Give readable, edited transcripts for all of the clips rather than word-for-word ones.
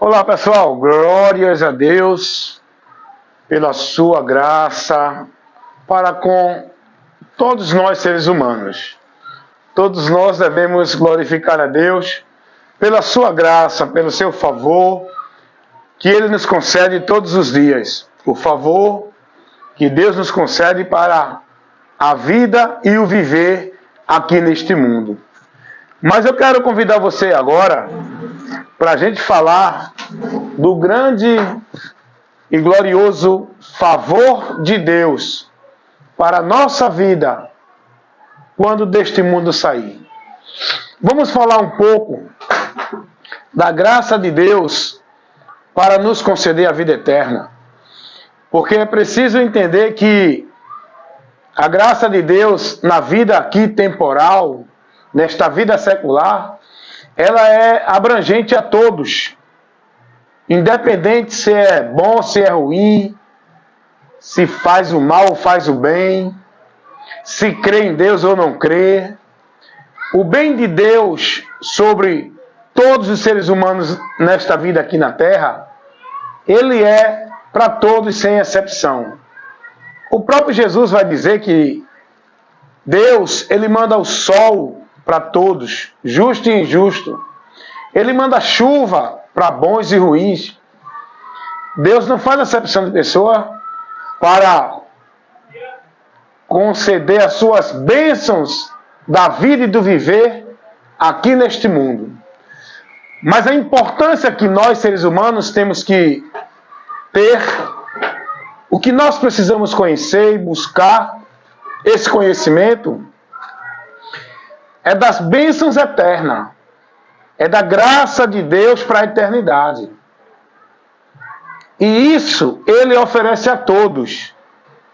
Olá pessoal, glórias a Deus pela sua graça para com todos nós seres humanos. Todos nós devemos glorificar a Deus pela sua graça, pelo seu favor que Ele nos concede todos os dias. O favor que Deus nos concede para a vida e o viver aqui neste mundo. Mas eu quero convidar você agora para a gente falar do grande e glorioso favor de Deus para a nossa vida quando deste mundo sair. Vamos falar um pouco da graça de Deus para nos conceder a vida eterna. Porque é preciso entender que a graça de Deus na vida aqui temporal, nesta vida secular, ela é abrangente a todos. Independente se é bom, se é ruim, se faz o mal ou faz o bem, se crê em Deus ou não crê. O bem de Deus sobre todos os seres humanos nesta vida aqui na Terra, ele é para todos sem exceção. O próprio Jesus vai dizer que Deus, ele manda o sol para todos, justo e injusto. Ele manda chuva para bons e ruins. Deus não faz acepção de pessoa para conceder as suas bênçãos da vida e do viver aqui neste mundo. Mas a importância que nós, seres humanos, temos que ter, o que nós precisamos conhecer e buscar, esse conhecimento, é das bênçãos eternas. É da graça de Deus para a eternidade. E isso ele oferece a todos.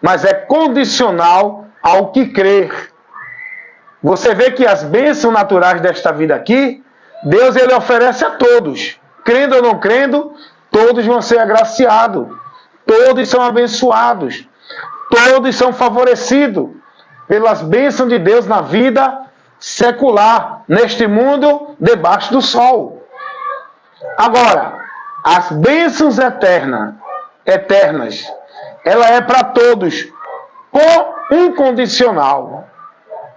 Mas é condicional ao que crer. Você vê que as bênçãos naturais desta vida aqui, Deus ele oferece a todos. Crendo ou não crendo, todos vão ser agraciados. Todos são abençoados. Todos são favorecidos pelas bênçãos de Deus na vida secular, neste mundo debaixo do sol. Agora, as bênçãos eternas, ela é para todos, com um condicional.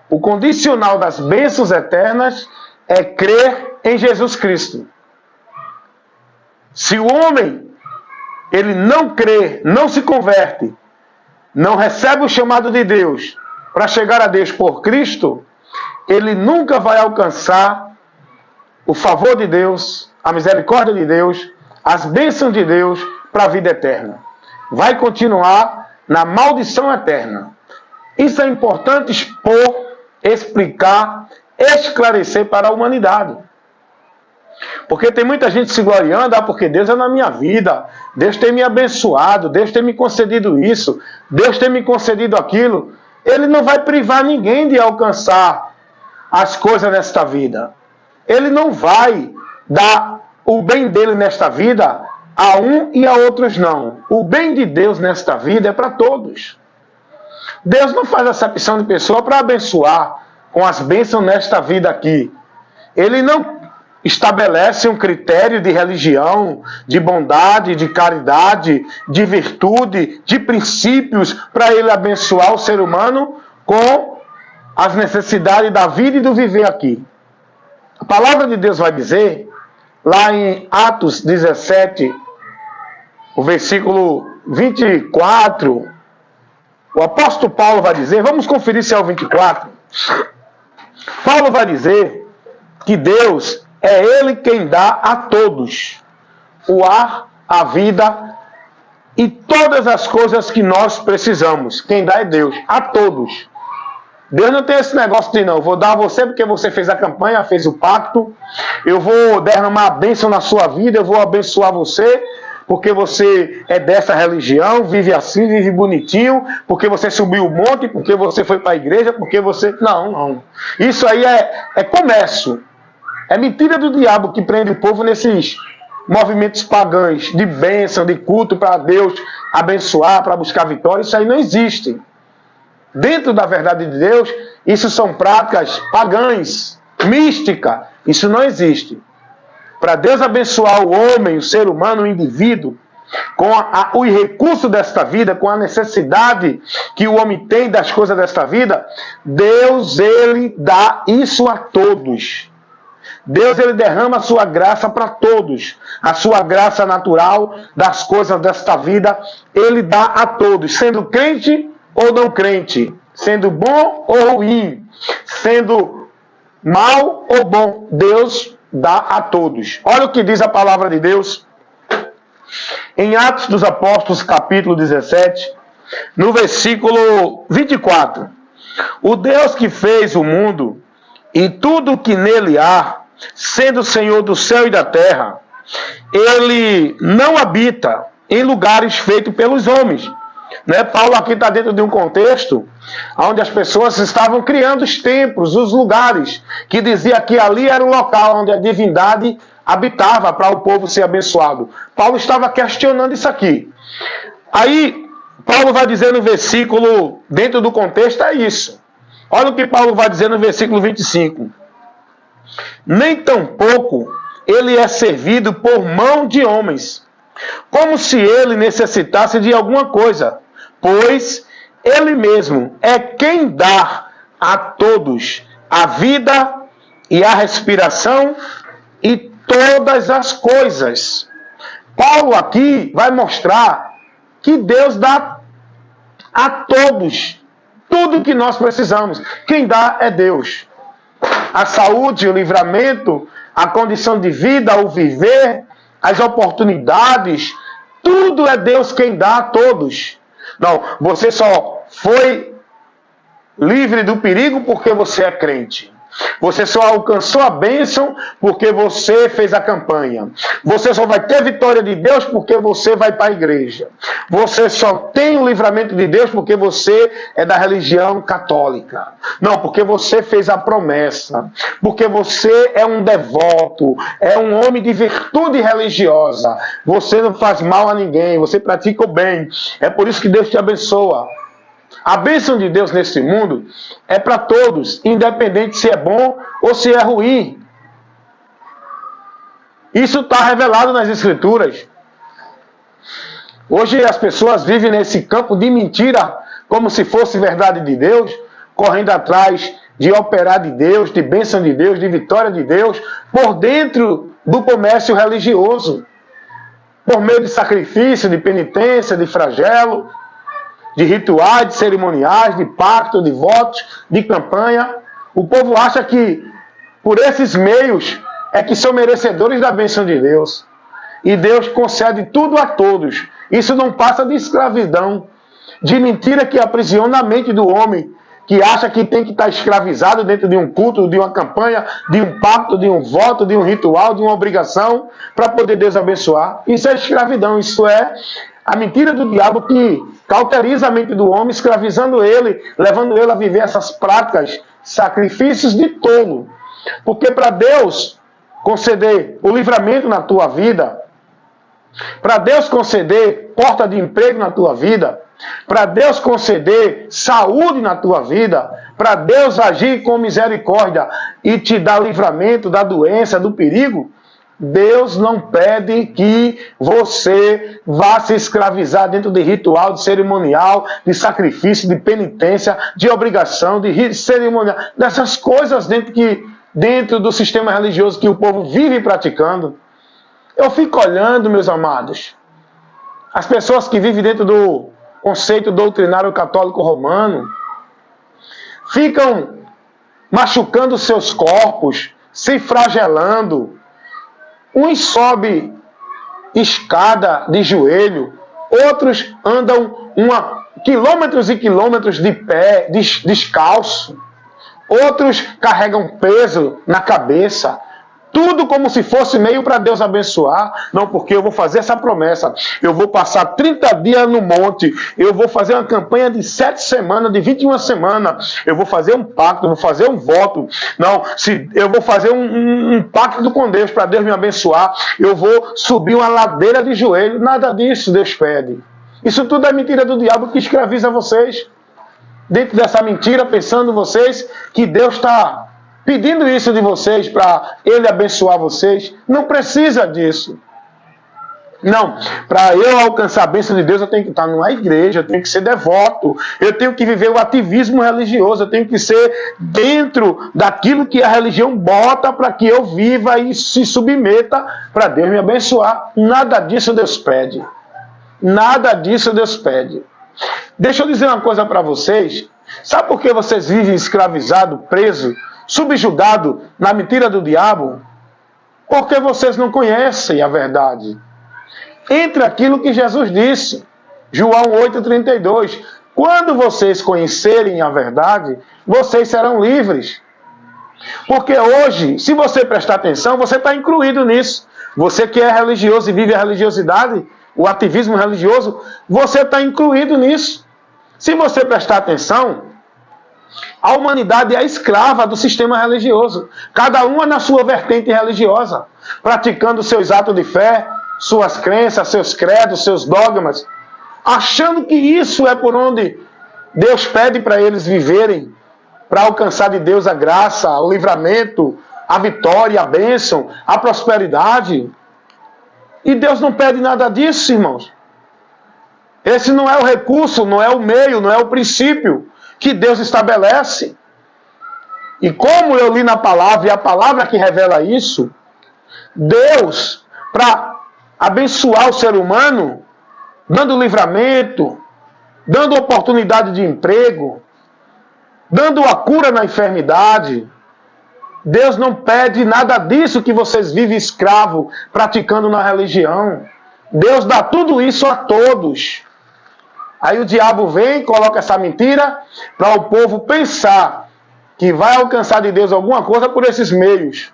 O condicional das bênçãos eternas é crer em Jesus Cristo. Se o homem, ele não crê, não se converte, não recebe o chamado de Deus para chegar a Deus por Cristo, ele nunca vai alcançar o favor de Deus, a misericórdia de Deus, as bênçãos de Deus para a vida eterna. Vai continuar na maldição eterna. Isso é importante expor, explicar, esclarecer para a humanidade. Porque tem muita gente se gloriando, porque Deus é na minha vida, Deus tem me abençoado, Deus tem me concedido isso, Deus tem me concedido aquilo. Ele não vai privar ninguém de alcançar as coisas nesta vida. Ele não vai dar o bem dele nesta vida a um e a outros não. O bem de Deus nesta vida é para todos. Deus não faz acepção de pessoa para abençoar com as bênçãos nesta vida aqui. Ele não estabelece um critério de religião, de bondade, de caridade, de virtude, de princípios para ele abençoar o ser humano com as necessidades da vida e do viver aqui. A palavra de Deus vai dizer, lá em Atos 17, o versículo 24, o apóstolo Paulo vai dizer, vamos conferir se é o 24. Paulo vai dizer que Deus é Ele quem dá a todos o ar, a vida e todas as coisas que nós precisamos. Quem dá é Deus, a todos. Deus não tem esse negócio de não, vou dar a você porque você fez a campanha, fez o pacto, eu vou derramar a bênção na sua vida, eu vou abençoar você, porque você é dessa religião, vive assim, vive bonitinho, porque você subiu o monte, porque você foi para a igreja, porque você... Não. Isso aí é comércio. É mentira do diabo que prende o povo nesses movimentos pagãos de bênção, de culto para Deus abençoar, para buscar vitória. Isso aí não existe. Dentro da verdade de Deus, isso são práticas pagãs, mística. Isso não existe. Para Deus abençoar o homem, o ser humano, o indivíduo, com o recurso desta vida, com a necessidade que o homem tem das coisas desta vida, Deus, ele dá isso a todos. Deus, ele derrama a sua graça para todos. A sua graça natural das coisas desta vida, ele dá a todos, sendo crente ou não crente, sendo bom ou ruim, sendo mal ou bom, Deus dá a todos. Olha o que diz a palavra de Deus em Atos dos Apóstolos, capítulo 17, no versículo 24. O Deus que fez o mundo e tudo o que nele há, sendo Senhor do céu e da terra, ele não habita em lugares feitos pelos homens. Né? Paulo aqui está dentro de um contexto onde as pessoas estavam criando os templos, os lugares, que dizia que ali era o local onde a divindade habitava para o povo ser abençoado. Paulo estava questionando isso aqui. Aí, Paulo vai dizer no versículo, dentro do contexto, é isso. Olha o que Paulo vai dizer no versículo 25. Nem tampouco ele é servido por mão de homens, como se ele necessitasse de alguma coisa, pois ele mesmo é quem dá a todos a vida e a respiração e todas as coisas. Paulo aqui vai mostrar que Deus dá a todos tudo que nós precisamos. Quem dá é Deus. A saúde, o livramento, a condição de vida, o viver, as oportunidades, tudo é Deus quem dá a todos. Não, você só foi livre do perigo porque você é crente. Você só alcançou a bênção porque você fez a campanha. Você só vai ter vitória de Deus porque você vai para a igreja. Você só tem o livramento de Deus porque você é da religião católica. Não, porque você fez a promessa. Porque você é um devoto, é um homem de virtude religiosa. Você não faz mal a ninguém, você pratica o bem. É por isso que Deus te abençoa. A bênção de Deus neste mundo é para todos, independente se é bom ou se é ruim. Isso está revelado nas Escrituras. Hoje as pessoas vivem nesse campo de mentira, como se fosse verdade de Deus, correndo atrás de operar de Deus, de bênção de Deus, de vitória de Deus, por dentro do comércio religioso, por meio de sacrifício, de penitência, de flagelo, de rituais, de cerimoniais, de pacto, de votos, de campanha. O povo acha que por esses meios é que são merecedores da bênção de Deus. E Deus concede tudo a todos. Isso não passa de escravidão, de mentira que aprisiona a mente do homem, que acha que tem que estar escravizado dentro de um culto, de uma campanha, de um pacto, de um voto, de um ritual, de uma obrigação, para poder Deus abençoar. Isso é escravidão, isso é a mentira do diabo que cauteriza a mente do homem, escravizando ele, levando ele a viver essas práticas, sacrifícios de tolo. Porque para Deus conceder o livramento na tua vida, para Deus conceder porta de emprego na tua vida, para Deus conceder saúde na tua vida, para Deus agir com misericórdia e te dar livramento da doença, do perigo, Deus não pede que você vá se escravizar dentro de ritual, de cerimonial, de sacrifício, de penitência, de obrigação, de cerimonial, dessas coisas dentro do sistema religioso que o povo vive praticando. Eu fico olhando, meus amados, as pessoas que vivem dentro do conceito doutrinário católico romano, ficam machucando seus corpos, se flagelando. Uns sobem escada de joelho, outros andam quilômetros e quilômetros de pé, descalço. Outros carregam peso na cabeça. Tudo como se fosse meio para Deus abençoar. Não, porque eu vou fazer essa promessa. Eu vou passar 30 dias no monte. Eu vou fazer uma campanha de 7 semanas, de 21 semanas. Eu vou fazer um pacto, eu vou fazer um voto. Não, eu vou fazer um pacto com Deus para Deus me abençoar. Eu vou subir uma ladeira de joelho. Nada disso Deus pede. Isso tudo é mentira do diabo que escraviza vocês. Dentro dessa mentira, pensando vocês que Deus está pedindo isso de vocês para Ele abençoar vocês. Não precisa disso. Não, para eu alcançar a bênção de Deus, eu tenho que estar numa igreja, eu tenho que ser devoto, eu tenho que viver o ativismo religioso, eu tenho que ser dentro daquilo que a religião bota para que eu viva e se submeta para Deus me abençoar. Nada disso Deus pede. Nada disso Deus pede. Deixa eu dizer uma coisa para vocês. Sabe por que vocês vivem escravizados, presos, subjugados na mentira do diabo? Porque vocês não conhecem a verdade. Entre aquilo que Jesus disse, João 8,32. Quando vocês conhecerem a verdade, vocês serão livres. Porque hoje, se você prestar atenção, você está incluído nisso. Você que é religioso e vive a religiosidade, o ativismo religioso, você está incluído nisso. Se você prestar atenção, a humanidade é escrava do sistema religioso. Cada uma na sua vertente religiosa, praticando seus atos de fé, suas crenças, seus credos, seus dogmas, achando que isso é por onde Deus pede para eles viverem, para alcançar de Deus a graça, o livramento, a vitória, a bênção, a prosperidade. E Deus não pede nada disso, irmãos. Esse não é o recurso, não é o meio, não é o princípio que Deus estabelece. E como eu li na palavra, e a palavra que revela isso, Deus, para abençoar o ser humano, dando livramento, dando oportunidade de emprego, dando a cura na enfermidade. Deus não pede nada disso que vocês vivem escravo, praticando na religião. Deus dá tudo isso a todos. Aí o diabo vem e coloca essa mentira para o povo pensar que vai alcançar de Deus alguma coisa por esses meios.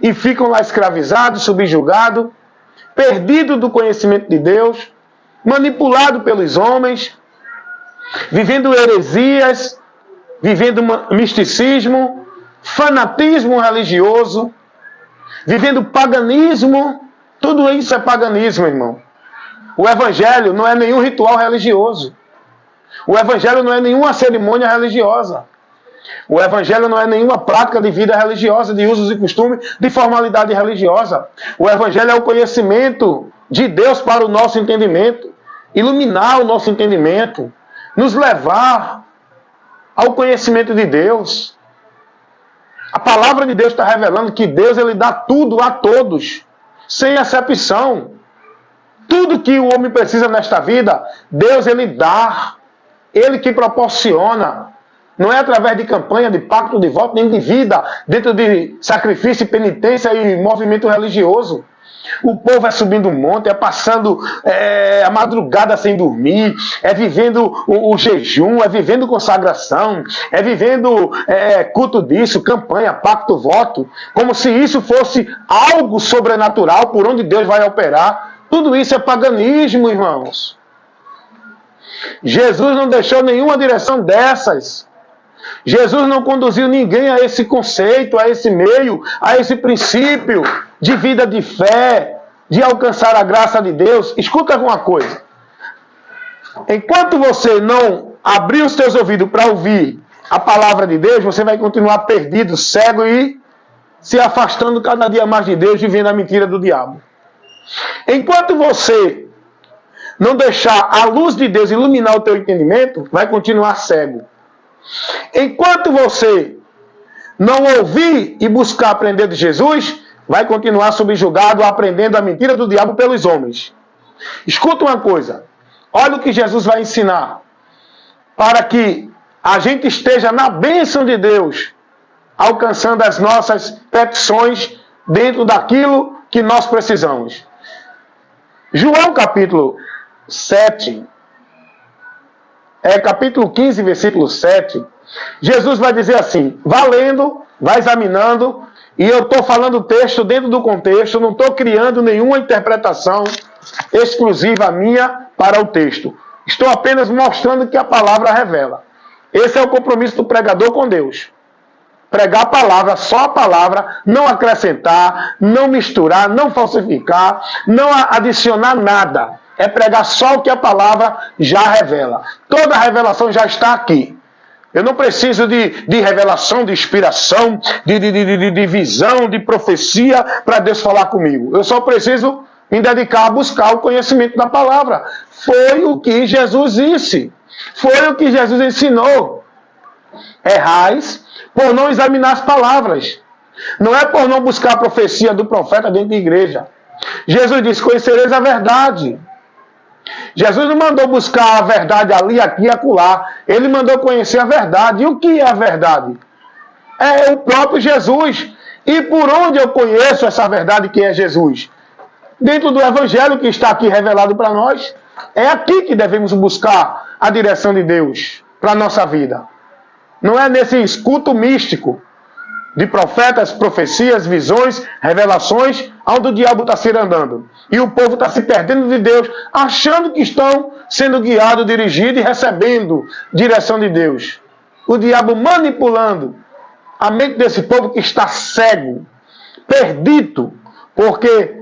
E ficam lá escravizados, subjugados, perdido do conhecimento de Deus, manipulado pelos homens, vivendo heresias, vivendo misticismo, fanatismo religioso, vivendo paganismo. Tudo isso é paganismo, irmão. O evangelho não é nenhum ritual religioso. O evangelho não é nenhuma cerimônia religiosa. O evangelho não é nenhuma prática de vida religiosa, de usos e costumes, de formalidade religiosa. O evangelho é o conhecimento de Deus para o nosso entendimento, iluminar o nosso entendimento, nos levar ao conhecimento de Deus. A palavra de Deus está revelando que Deus ele dá tudo a todos, sem exceção. Tudo que o homem precisa nesta vida, Deus ele dá. Ele que proporciona. Não é através de campanha, de pacto, de voto, nem de vida, dentro de sacrifício, penitência e movimento religioso. O povo é subindo um monte, é passando a madrugada sem dormir, é vivendo o jejum, é vivendo consagração, é vivendo culto disso, campanha, pacto, voto, como se isso fosse algo sobrenatural por onde Deus vai operar. Tudo isso é paganismo, irmãos. Jesus não deixou nenhuma direção dessas. Jesus não conduziu ninguém a esse conceito, a esse meio, a esse princípio de vida de fé, de alcançar a graça de Deus. Escuta alguma coisa. Enquanto você não abrir os seus ouvidos para ouvir a palavra de Deus, você vai continuar perdido, cego e se afastando cada dia mais de Deus, vivendo a mentira do diabo. Enquanto você não deixar a luz de Deus iluminar o teu entendimento, vai continuar cego. Enquanto você não ouvir e buscar aprender de Jesus, vai continuar subjugado, aprendendo a mentira do diabo pelos homens. Escuta uma coisa. Olha o que Jesus vai ensinar. Para que a gente esteja na bênção de Deus, alcançando as nossas petições dentro daquilo que nós precisamos. João capítulo 7... capítulo 15, versículo 7, Jesus vai dizer assim, vá lendo, vai examinando, e eu estou falando o texto dentro do contexto, não estou criando nenhuma interpretação exclusiva minha para o texto. Estou apenas mostrando que a palavra revela. Esse é o compromisso do pregador com Deus. Pregar a palavra, só a palavra, não acrescentar, não misturar, não falsificar, não adicionar nada. É pregar só o que a palavra já revela. Toda a revelação já está aqui. Eu não preciso de revelação, de inspiração, de visão, de profecia para Deus falar comigo. Eu só preciso me dedicar a buscar o conhecimento da palavra. Foi o que Jesus disse. Foi o que Jesus ensinou. Errais por não examinar as palavras. Não é por não buscar a profecia do profeta dentro da igreja. Jesus disse, conhecereis a verdade. Jesus não mandou buscar a verdade ali, aqui e acolá. Ele mandou conhecer a verdade. E o que é a verdade? É o próprio Jesus. E por onde eu conheço essa verdade que é Jesus? Dentro do Evangelho que está aqui revelado para nós. É aqui que devemos buscar a direção de Deus para a nossa vida. Não é nesse escuto místico de profetas, profecias, visões, revelações, onde o diabo está se andando. E o povo está se perdendo de Deus, achando que estão sendo guiados, dirigidos e recebendo direção de Deus. O diabo manipulando a mente desse povo que está cego, perdido, porque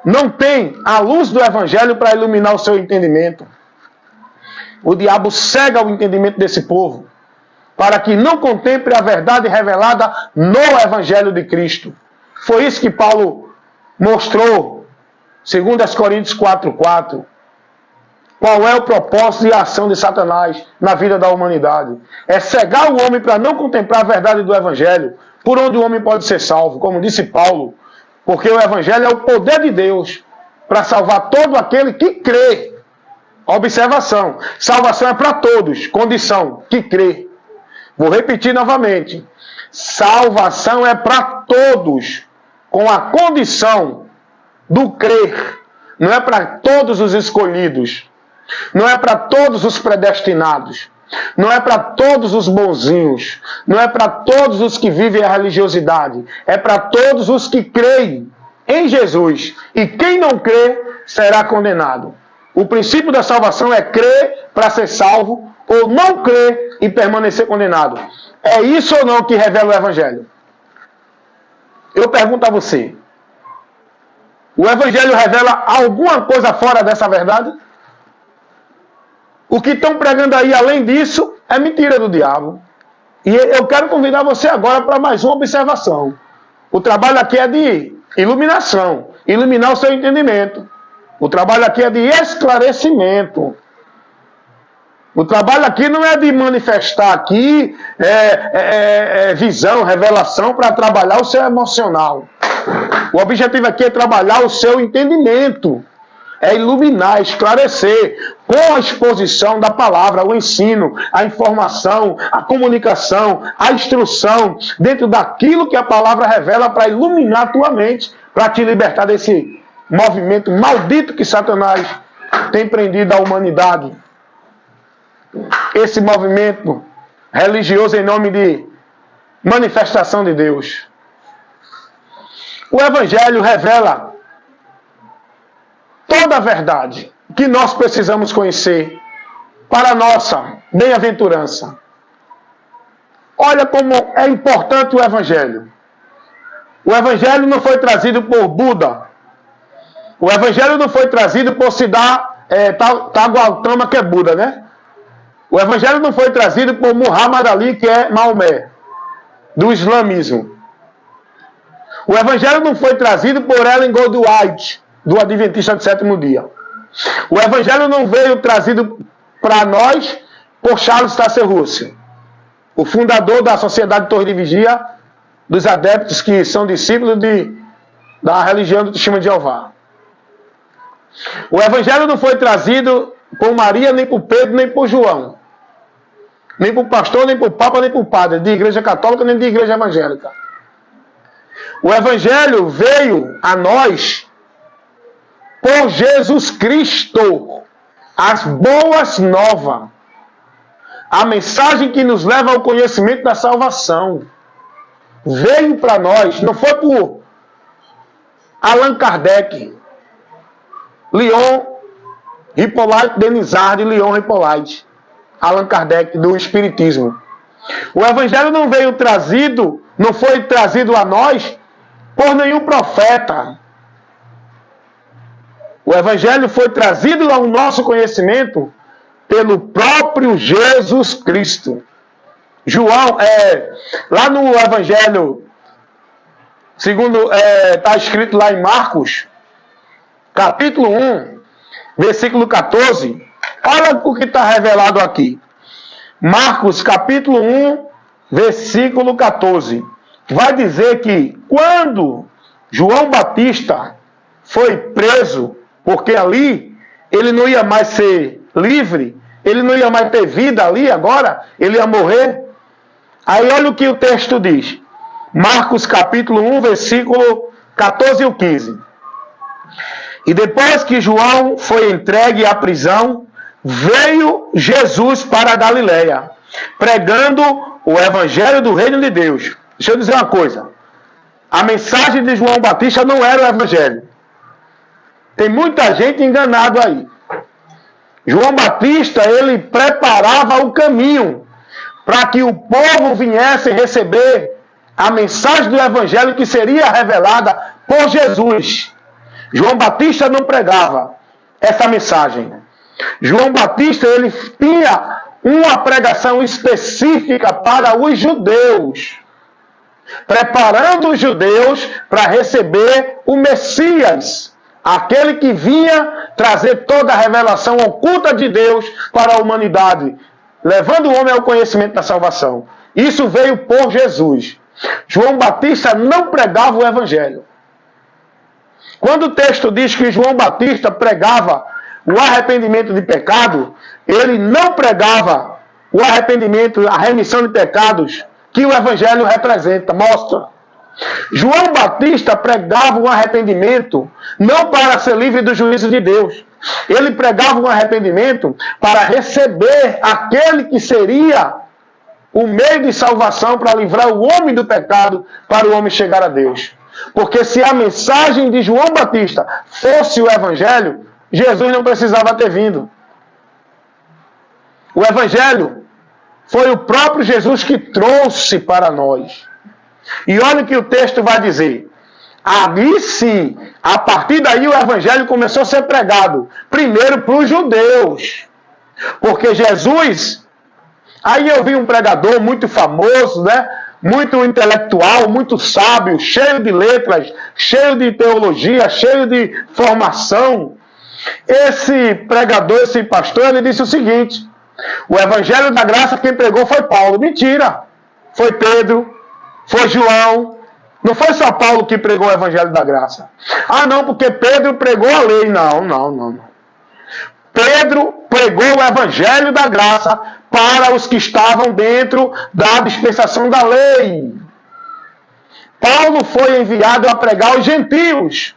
não tem a luz do Evangelho para iluminar o seu entendimento. O diabo cega o entendimento desse povo, para que não contemple a verdade revelada no Evangelho de Cristo. Foi isso que Paulo mostrou, segundo as Coríntios 4:4. Qual é o propósito e a ação de Satanás na vida da humanidade? É cegar o homem para não contemplar a verdade do Evangelho, por onde o homem pode ser salvo, como disse Paulo, porque o Evangelho é o poder de Deus para salvar todo aquele que crê. Observação, salvação é para todos, condição, que crê. Vou repetir novamente. Salvação é para todos, com a condição do crer. Não é para todos os escolhidos. Não é para todos os predestinados. Não é para todos os bonzinhos. Não é para todos os que vivem a religiosidade. É para todos os que creem em Jesus. E quem não crê será condenado. O princípio da salvação é crer para ser salvo, ou não crer e permanecer condenado. É isso ou não que revela o Evangelho? Eu pergunto a você. O Evangelho revela alguma coisa fora dessa verdade? O que estão pregando aí, além disso, é mentira do diabo. E eu quero convidar você agora para mais uma observação. O trabalho aqui é de iluminação. Iluminar o seu entendimento. O trabalho aqui é de esclarecimento. O trabalho aqui não é de manifestar aqui visão, revelação para trabalhar o seu emocional. O objetivo aqui é trabalhar o seu entendimento. É iluminar, esclarecer, com a exposição da palavra, o ensino, a informação, a comunicação, a instrução, dentro daquilo que a palavra revela para iluminar a tua mente, para te libertar desse movimento maldito que Satanás tem prendido a humanidade. Esse movimento religioso em nome de manifestação de Deus. O Evangelho revela toda a verdade que nós precisamos conhecer para a nossa bem-aventurança. Olha como é importante o Evangelho. O Evangelho não foi trazido por Buda. O Evangelho não foi trazido por Siddhartha Gautama, que é Buda, né? O Evangelho não foi trazido por Muhammad Ali, que é Maomé, do islamismo. O Evangelho não foi trazido por Ellen Goldwhite, do Adventista do Sétimo Dia. O Evangelho não veio trazido para nós por Charles Taze Russell, o fundador da Sociedade Torre de Vigia, dos adeptos que são discípulos da religião do Testemunho de Jeová. O Evangelho não foi trazido por Maria, nem por Pedro, nem por João. Nem por pastor, nem por papa, nem por padre, de igreja católica, nem de igreja evangélica. O Evangelho veio a nós por Jesus Cristo. As boas novas. A mensagem que nos leva ao conhecimento da salvação. Veio para nós, não foi por Allan Kardec, Leon Hippolyte Denisard e Leon Hippolyte, Allan Kardec, do Espiritismo. O Evangelho não veio trazido, não foi trazido a nós por nenhum profeta. O Evangelho foi trazido ao nosso conhecimento pelo próprio Jesus Cristo. João, lá no Evangelho, segundo está escrito lá em Marcos, capítulo 1, versículo 14, olha o que está revelado aqui. Marcos, capítulo 1, versículo 14. Vai dizer que quando João Batista foi preso, porque ali ele não ia mais ser livre, ele não ia mais ter vida ali agora, ele ia morrer. Aí olha o que o texto diz. Marcos capítulo 1, versículo 14 e 15. E depois que João foi entregue à prisão, veio Jesus para a Galileia, pregando o evangelho do reino de Deus. Deixa eu dizer uma coisa. A mensagem de João Batista não era o evangelho. Tem muita gente enganado aí. João Batista, ele preparava o caminho para que o povo viesse receber a mensagem do evangelho que seria revelada por Jesus. João Batista não pregava essa mensagem. João Batista, ele tinha uma pregação específica para os judeus, preparando os judeus para receber o Messias, aquele que vinha trazer toda a revelação oculta de Deus para a humanidade, levando o homem ao conhecimento da salvação. Isso veio por Jesus. João Batista não pregava o evangelho. Quando o texto diz que João Batista pregava o arrependimento de pecado, ele não pregava o arrependimento, a remissão de pecados que o evangelho representa, mostra. João Batista pregava um arrependimento não para ser livre do juízo de Deus. Ele pregava um arrependimento para receber aquele que seria o meio de salvação para livrar o homem do pecado, para o homem chegar a Deus. Porque se a mensagem de João Batista fosse o evangelho, Jesus não precisava ter vindo. O evangelho foi o próprio Jesus que trouxe para nós. E olha o que o texto vai dizer. Ali sim, a partir daí o evangelho começou a ser pregado. Primeiro para os judeus. Porque Jesus... Aí eu vi um pregador muito famoso, né? Muito intelectual, muito sábio, cheio de letras, cheio de teologia, cheio de formação. Esse pregador, esse pastor, ele disse o seguinte: o evangelho da graça quem pregou foi Paulo. Mentira! Foi Pedro, foi João. Não foi só Paulo que pregou o evangelho da graça. Ah, não, porque Pedro pregou a lei. Não. Pedro pregou o evangelho da graça para os que estavam dentro da dispensação da lei. Paulo foi enviado a pregar aos gentios,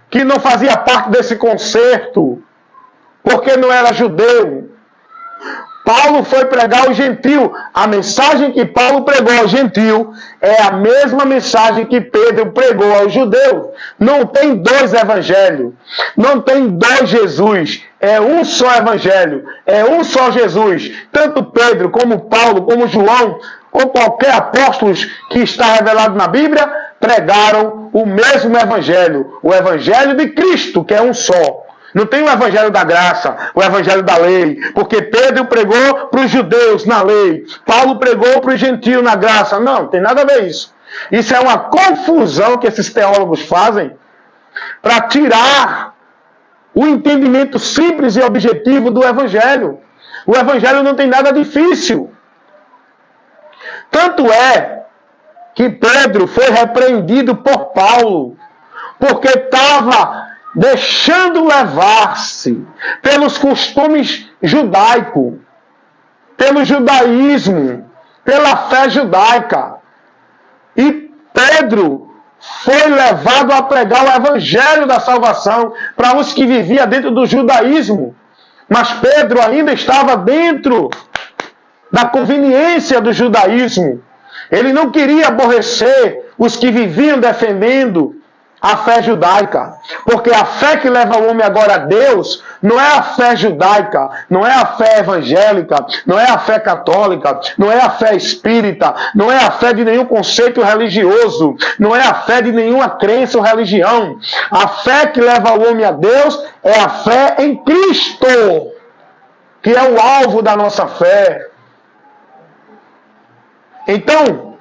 que não fazia parte desse concerto, porque não era judeu. Paulo foi pregar ao gentio. A mensagem que Paulo pregou ao gentio é a mesma mensagem que Pedro pregou aos judeus. Não tem dois evangelhos. Não tem dois Jesus. É um só evangelho. É um só Jesus. Tanto Pedro, como Paulo, como João, ou qualquer apóstolo que está revelado na Bíblia, pregaram o mesmo evangelho. O evangelho de Cristo, que é um só. Não tem o evangelho da graça, o evangelho da lei, porque Pedro pregou para os judeus na lei, Paulo pregou para os gentios na graça. Não tem nada a ver isso. Isso é uma confusão que esses teólogos fazem para tirar o entendimento simples e objetivo do evangelho. O evangelho não tem nada difícil. Tanto é que Pedro foi repreendido por Paulo, porque estava deixando levar-se pelos costumes judaicos, pelo judaísmo, pela fé judaica. E Pedro foi levado a pregar o evangelho da salvação para os que viviam dentro do judaísmo. Mas Pedro ainda estava dentro da conveniência do judaísmo. Ele não queria aborrecer os que viviam defendendo a fé judaica, porque a fé que leva o homem agora a Deus não é a fé judaica, não é a fé evangélica, não é a fé católica, não é a fé espírita, não é a fé de nenhum conceito religioso, não é a fé de nenhuma crença ou religião. A fé que leva o homem a Deus é a fé em Cristo, que é o alvo da nossa fé. Então,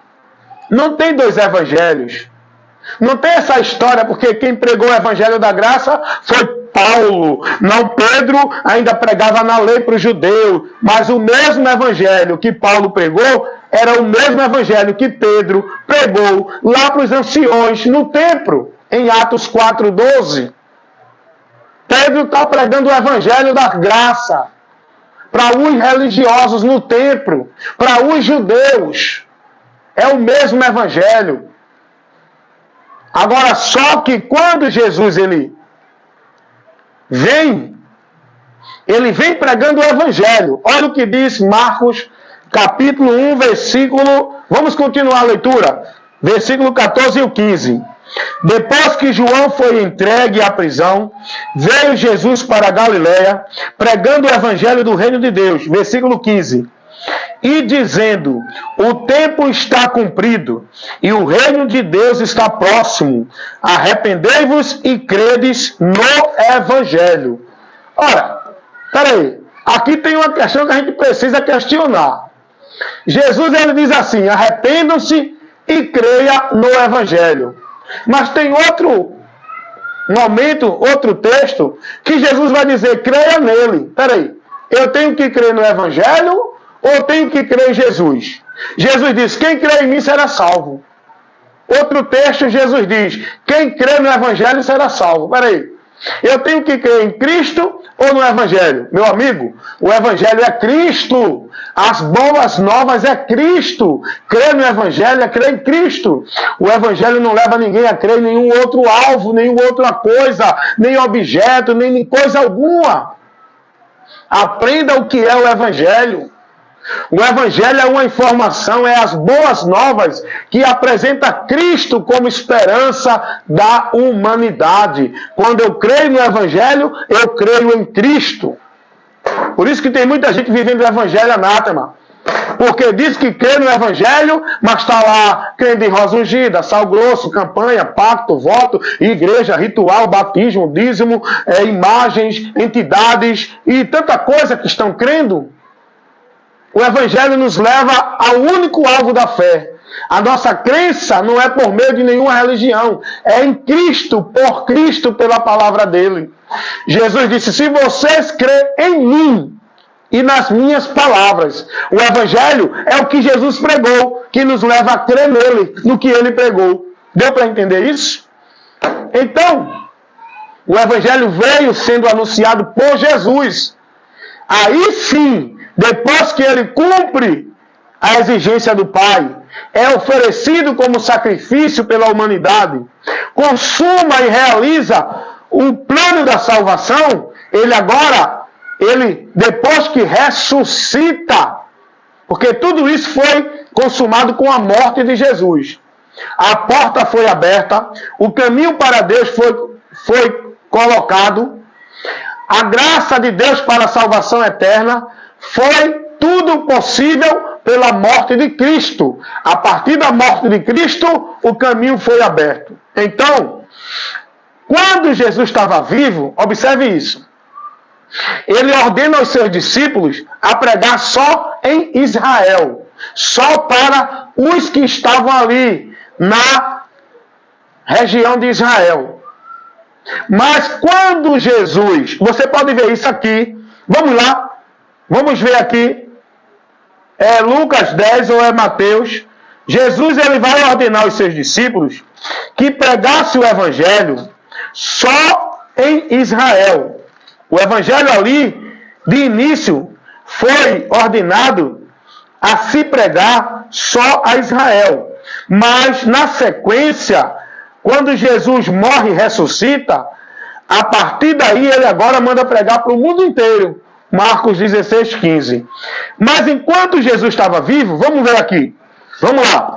não tem dois evangelhos. Não tem essa história, porque quem pregou o evangelho da graça foi Paulo. Não, Pedro ainda pregava na lei para os judeus. Mas o mesmo evangelho que Paulo pregou era o mesmo evangelho que Pedro pregou lá para os anciões no templo, em Atos 4:12. Pedro está pregando o evangelho da graça para os religiosos no templo, para os judeus. É o mesmo evangelho. Agora, só que quando Jesus ele vem pregando o evangelho. Olha o que diz Marcos, capítulo 1, versículo... Vamos continuar a leitura. Versículo 14 e 15. Depois que João foi entregue à prisão, veio Jesus para a Galiléia, pregando o evangelho do reino de Deus. Versículo 15. E dizendo, o tempo está cumprido, e o reino de Deus está próximo. Arrependei-vos e credes no evangelho. Ora, peraí, aqui tem uma questão que a gente precisa questionar. Jesus ele diz assim, arrependam-se e creia no evangelho. Mas tem outro momento, outro texto, que Jesus vai dizer, creia nele. Peraí, eu tenho que crer no evangelho ou tenho que crer em Jesus? Jesus diz, quem crê em mim será salvo. Outro texto, Jesus diz, quem crê no evangelho será salvo. Peraí, eu tenho que crer em Cristo ou no evangelho? Meu amigo, o evangelho é Cristo. As boas novas é Cristo. Crer no evangelho é crer em Cristo. O evangelho não leva ninguém a crer em nenhum outro alvo, nenhuma outra coisa, nem objeto, nem coisa alguma. Aprenda o que é o evangelho. O evangelho é uma informação, é as boas novas que apresenta Cristo como esperança da humanidade. Quando eu creio no evangelho, eu creio em Cristo. Por isso que tem muita gente vivendo o evangelho anátema. Porque diz que crê no evangelho, mas está lá crendo em rosa ungida, sal grosso, campanha, pacto, voto, igreja, ritual, batismo, dízimo, imagens, entidades e tanta coisa que estão crendo. O evangelho nos leva ao único alvo da fé. A nossa crença não é por meio de nenhuma religião. É em Cristo, por Cristo, pela palavra dele. Jesus disse, se vocês crêem em mim e nas minhas palavras. O evangelho é o que Jesus pregou, que nos leva a crer nele, no que ele pregou. Deu para entender isso? Então, o evangelho veio sendo anunciado por Jesus. Aí sim, depois que ele cumpre a exigência do Pai, é oferecido como sacrifício pela humanidade, consuma e realiza o plano da salvação, ele depois que ressuscita, porque tudo isso foi consumado com a morte de Jesus. A porta foi aberta, o caminho para Deus foi colocado, a graça de Deus para a salvação eterna foi tudo possível pela morte de Cristo. A partir da morte de Cristo, o caminho foi aberto. Então, quando Jesus estava vivo, observe isso. Ele ordena aos seus discípulos a pregar só em Israel. Só para os que estavam ali na região de Israel. Mas quando Jesus... Você pode ver isso aqui. Vamos lá. Vamos ver aqui. É Lucas 10 ou é Mateus. Jesus ele vai ordenar aos seus discípulos que pregasse o evangelho só em Israel. O evangelho ali, de início, foi ordenado a se pregar só a Israel. Mas, na sequência, quando Jesus morre e ressuscita, a partir daí ele agora manda pregar para o mundo inteiro. Marcos 16, 15. Mas enquanto Jesus estava vivo, vamos ver aqui. Vamos lá.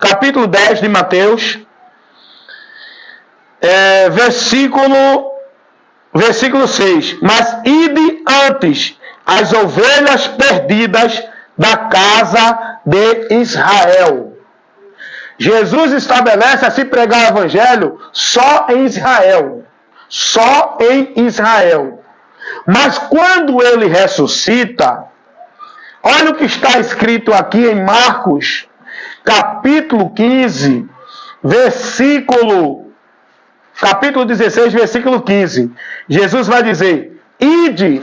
Capítulo 10 de Mateus. Versículo 6. Mas ide antes as ovelhas perdidas da casa de Israel. Jesus estabelece a se pregar o evangelho só em Israel. Só em Israel. Mas quando ele ressuscita, olha o que está escrito aqui em Marcos, capítulo 15, capítulo 16, versículo 15. Jesus vai dizer: ide,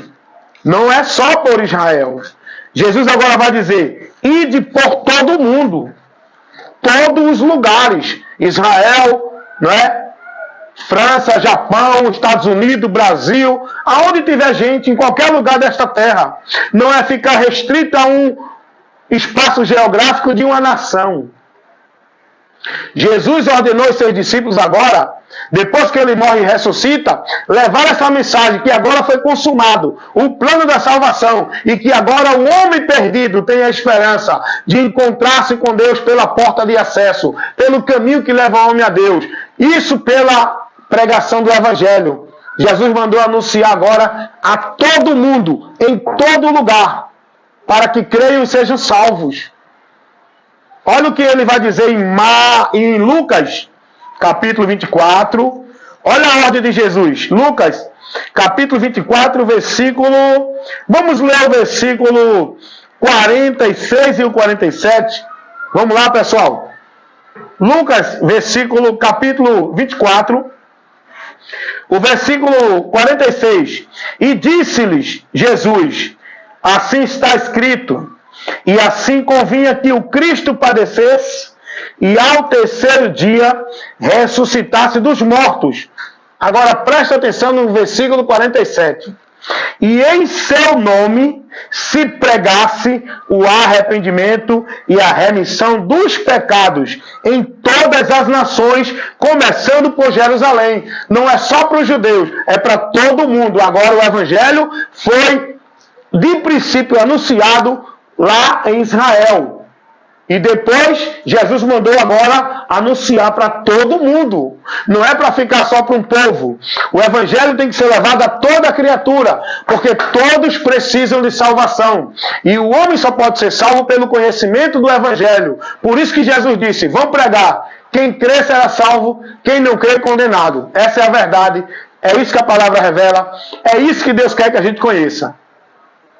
não é só por Israel. Jesus agora vai dizer: ide por todo o mundo, todos os lugares. Israel, não é? França, Japão, Estados Unidos, Brasil, aonde tiver gente, em qualquer lugar desta terra. Não é ficar restrito a um espaço geográfico de uma nação. Jesus ordenou os seus discípulos agora, depois que ele morre e ressuscita, levar essa mensagem que agora foi consumado, o plano da salvação, e que agora o homem perdido tem a esperança de encontrar-se com Deus pela porta de acesso, pelo caminho que leva o homem a Deus. Isso pela pregação do Evangelho. Jesus mandou anunciar agora a todo mundo, em todo lugar, para que creiam e sejam salvos. Olha o que ele vai dizer em Lucas, capítulo 24. Olha a ordem de Jesus. Lucas, capítulo 24, versículo... Vamos ler o versículo 46 e o 47. Vamos lá, pessoal. Lucas, capítulo 24, o versículo 46. E disse-lhes Jesus: assim está escrito, e assim convinha que o Cristo padecesse e ao terceiro dia ressuscitasse dos mortos. Agora presta atenção no versículo 47. E em seu nome se pregasse o arrependimento e a remissão dos pecados em todas as nações, começando por Jerusalém. Não é só para os judeus, é para todo mundo. Agora o Evangelho foi de princípio anunciado lá em Israel. E depois, Jesus mandou agora anunciar para todo mundo. Não é para ficar só para um povo. O Evangelho tem que ser levado a toda criatura, porque todos precisam de salvação. E o homem só pode ser salvo pelo conhecimento do Evangelho. Por isso que Jesus disse: vão pregar. Quem crê será salvo, quem não crê condenado. Essa é a verdade. É isso que a palavra revela. É isso que Deus quer que a gente conheça.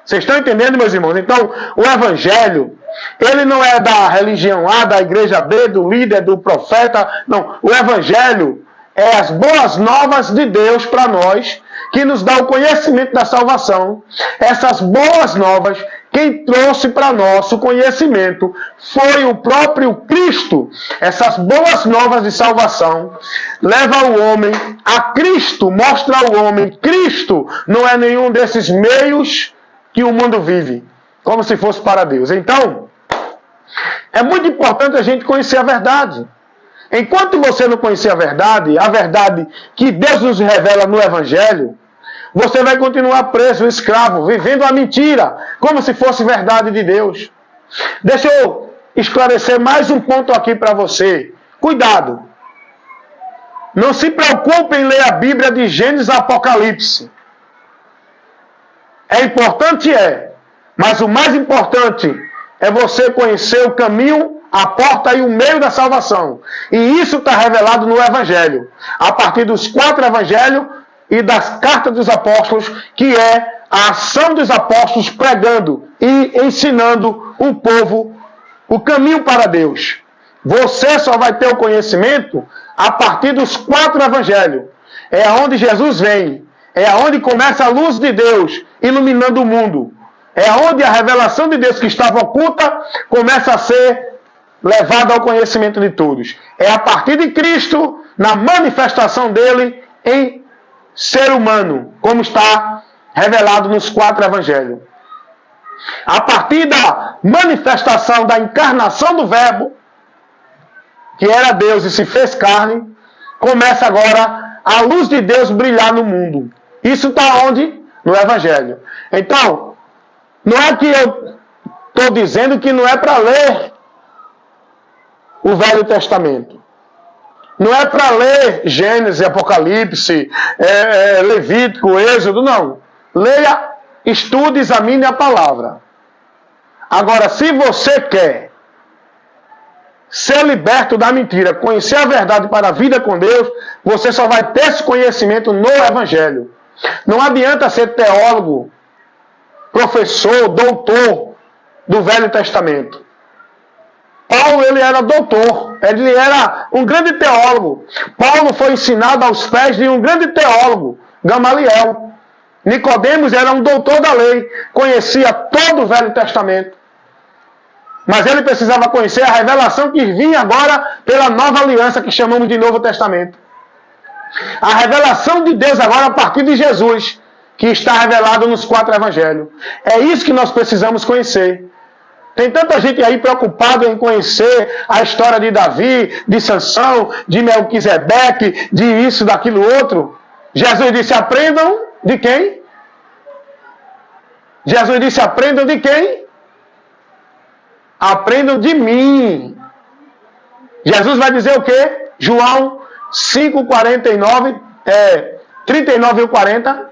Vocês estão entendendo, meus irmãos? Então, o Evangelho, ele não é da religião A, da igreja B, do líder, do profeta. Não, o Evangelho é as boas novas de Deus para nós, que nos dá o conhecimento da salvação. Essas boas novas, quem trouxe para nós o conhecimento foi o próprio Cristo. Essas boas novas de salvação leva o homem a Cristo, mostra ao homem Cristo. Não é nenhum desses meios que o mundo vive, como se fosse para Deus. Então, é muito importante a gente conhecer a verdade. Enquanto você não conhecer a verdade que Deus nos revela no Evangelho, você vai continuar preso, escravo, vivendo a mentira, como se fosse verdade de Deus. Deixa eu esclarecer mais um ponto aqui para você. Cuidado. Não se preocupe em ler a Bíblia de Gênesis a Apocalipse. É importante, mas o mais importante é você conhecer o caminho, a porta e o meio da salvação. E isso está revelado no Evangelho, a partir dos 4 Evangelhos e das cartas dos apóstolos, que é a ação dos apóstolos pregando e ensinando o povo o caminho para Deus. Você só vai ter o conhecimento a partir dos 4 Evangelhos. É onde Jesus vem. É onde começa a luz de Deus iluminando o mundo. É onde a revelação de Deus que estava oculta começa a ser levada ao conhecimento de todos. É a partir de Cristo, na manifestação dele em ser humano, como está revelado nos 4 Evangelhos. A partir da manifestação, da encarnação do Verbo, que era Deus e se fez carne, começa agora a luz de Deus brilhar no mundo. Isso está onde? No Evangelho. Então, não é que eu estou dizendo que não é para ler o Velho Testamento. Não é para ler Gênesis, Apocalipse, Levítico, Êxodo, não. Leia, estude, examine a palavra. Agora, se você quer ser liberto da mentira, conhecer a verdade para a vida com Deus, você só vai ter esse conhecimento no Evangelho. Não adianta ser teólogo, professor, doutor do Velho Testamento. Paulo, ele era doutor, ele era um grande teólogo. Paulo foi ensinado aos pés de um grande teólogo, Gamaliel. Nicodemos era um doutor da lei, conhecia todo o Velho Testamento. Mas ele precisava conhecer a revelação que vinha agora pela nova aliança que chamamos de Novo Testamento. A revelação de Deus agora a partir de Jesus, que está revelado nos 4 evangelhos. É isso que nós precisamos conhecer. Tem tanta gente aí preocupada em conhecer a história de Davi, de Sansão, de Melquisedeque, de isso, daquilo outro. Jesus disse, aprendam de quem? Jesus disse, aprendam de quem? Aprendam de mim. Jesus vai dizer o quê? João 5:49, 39 e 40.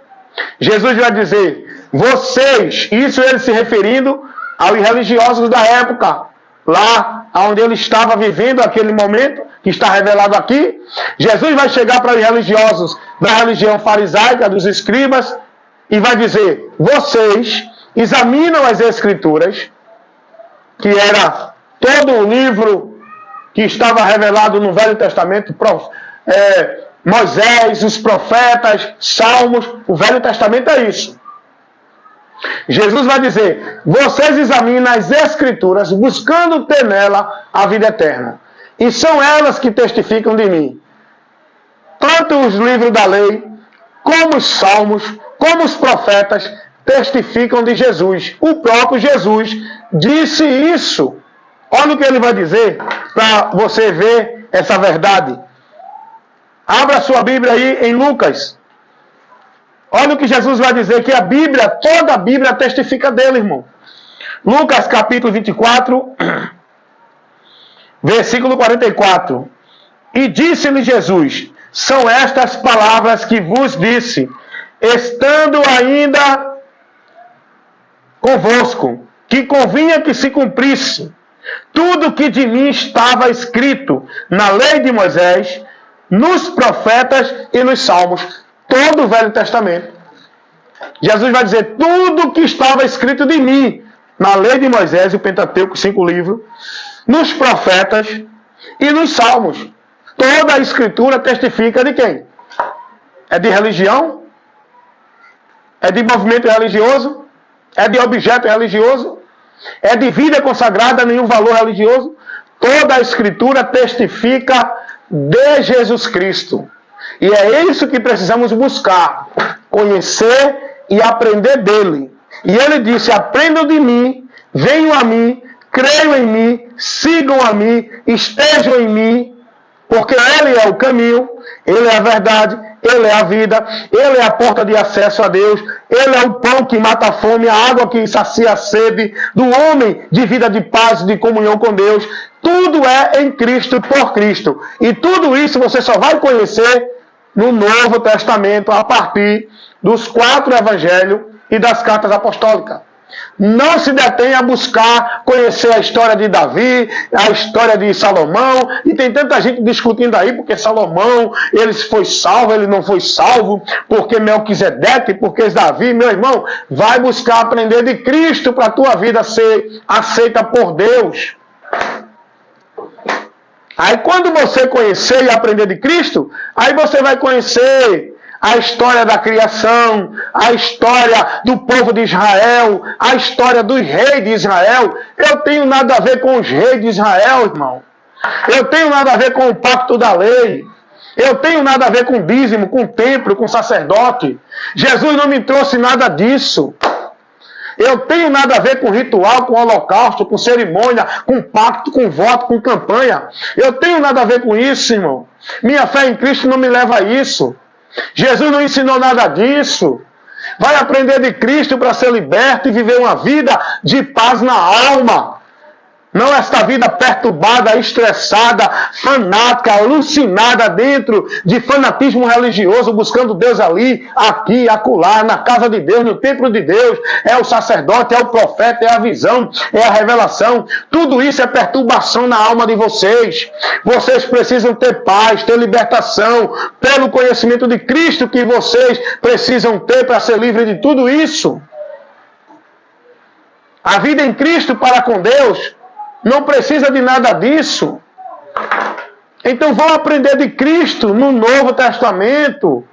Jesus vai dizer, vocês, isso ele se referindo aos religiosos da época, lá onde ele estava vivendo aquele momento, que está revelado aqui. Jesus vai chegar para os religiosos da religião farisaica, dos escribas, e vai dizer, vocês examinam as Escrituras, que era todo o livro que estava revelado no Velho Testamento, Moisés, os profetas, Salmos, o Velho Testamento é isso. Jesus vai dizer, vocês examinam as Escrituras, buscando ter nela a vida eterna. E são elas que testificam de mim. Tanto os livros da lei, como os Salmos, como os profetas, testificam de Jesus. O próprio Jesus disse isso. Olha o que ele vai dizer, para você ver essa verdade. Abra sua Bíblia aí em Lucas. Olha o que Jesus vai dizer, que a Bíblia, toda a Bíblia testifica dele, irmão. Lucas capítulo 24, versículo 44. E disse-lhe Jesus, são estas palavras que vos disse, estando ainda convosco, que convinha que se cumprisse tudo que de mim estava escrito na lei de Moisés, nos profetas e nos salmos. Todo o Velho Testamento. Jesus vai dizer, tudo que estava escrito de mim, na lei de Moisés, o Pentateuco, 5 livros, nos profetas e nos salmos. Toda a Escritura testifica de quem? É de religião? É de movimento religioso? É de objeto religioso? É de vida consagrada, nenhum valor religioso? Toda a Escritura testifica de Jesus Cristo. E é isso que precisamos buscar, conhecer e aprender dele. E ele disse, aprendam de mim, venham a mim, creiam em mim, sigam a mim, estejam em mim, porque ele é o caminho, ele é a verdade, ele é a vida, ele é a porta de acesso a Deus, ele é o pão que mata a fome, a água que sacia a sede do homem de vida de paz, de comunhão com Deus. Tudo é em Cristo e por Cristo. E tudo isso você só vai conhecer no Novo Testamento, a partir dos 4 evangelhos e das cartas apostólicas. Não se detenha a buscar conhecer a história de Davi, a história de Salomão, e tem tanta gente discutindo aí, porque Salomão, ele foi salvo, ele não foi salvo, porque Melquisedeque, porque Davi. Meu irmão, vai buscar aprender de Cristo para a tua vida ser aceita por Deus. Aí quando você conhecer e aprender de Cristo, aí você vai conhecer a história da criação, a história do povo de Israel, a história dos reis de Israel. Eu tenho nada a ver com os reis de Israel, irmão. Eu tenho nada a ver com o pacto da lei. Eu tenho nada a ver com dízimo, com templo, com sacerdote. Jesus não me trouxe nada disso. Eu tenho nada a ver com ritual, com holocausto, com cerimônia, com pacto, com voto, com campanha. Eu tenho nada a ver com isso, irmão. Minha fé em Cristo não me leva a isso. Jesus não ensinou nada disso. Vai aprender de Cristo para ser liberto e viver uma vida de paz na alma. Não esta vida perturbada, estressada, fanática, alucinada dentro de fanatismo religioso, buscando Deus ali, aqui, acolá, na casa de Deus, no templo de Deus. É o sacerdote, é o profeta, é a visão, é a revelação. Tudo isso é perturbação na alma de vocês. Vocês precisam ter paz, ter libertação, pelo conhecimento de Cristo que vocês precisam ter para ser livre de tudo isso. A vida em Cristo para com Deus não precisa de nada disso. Então vão aprender de Cristo no Novo Testamento.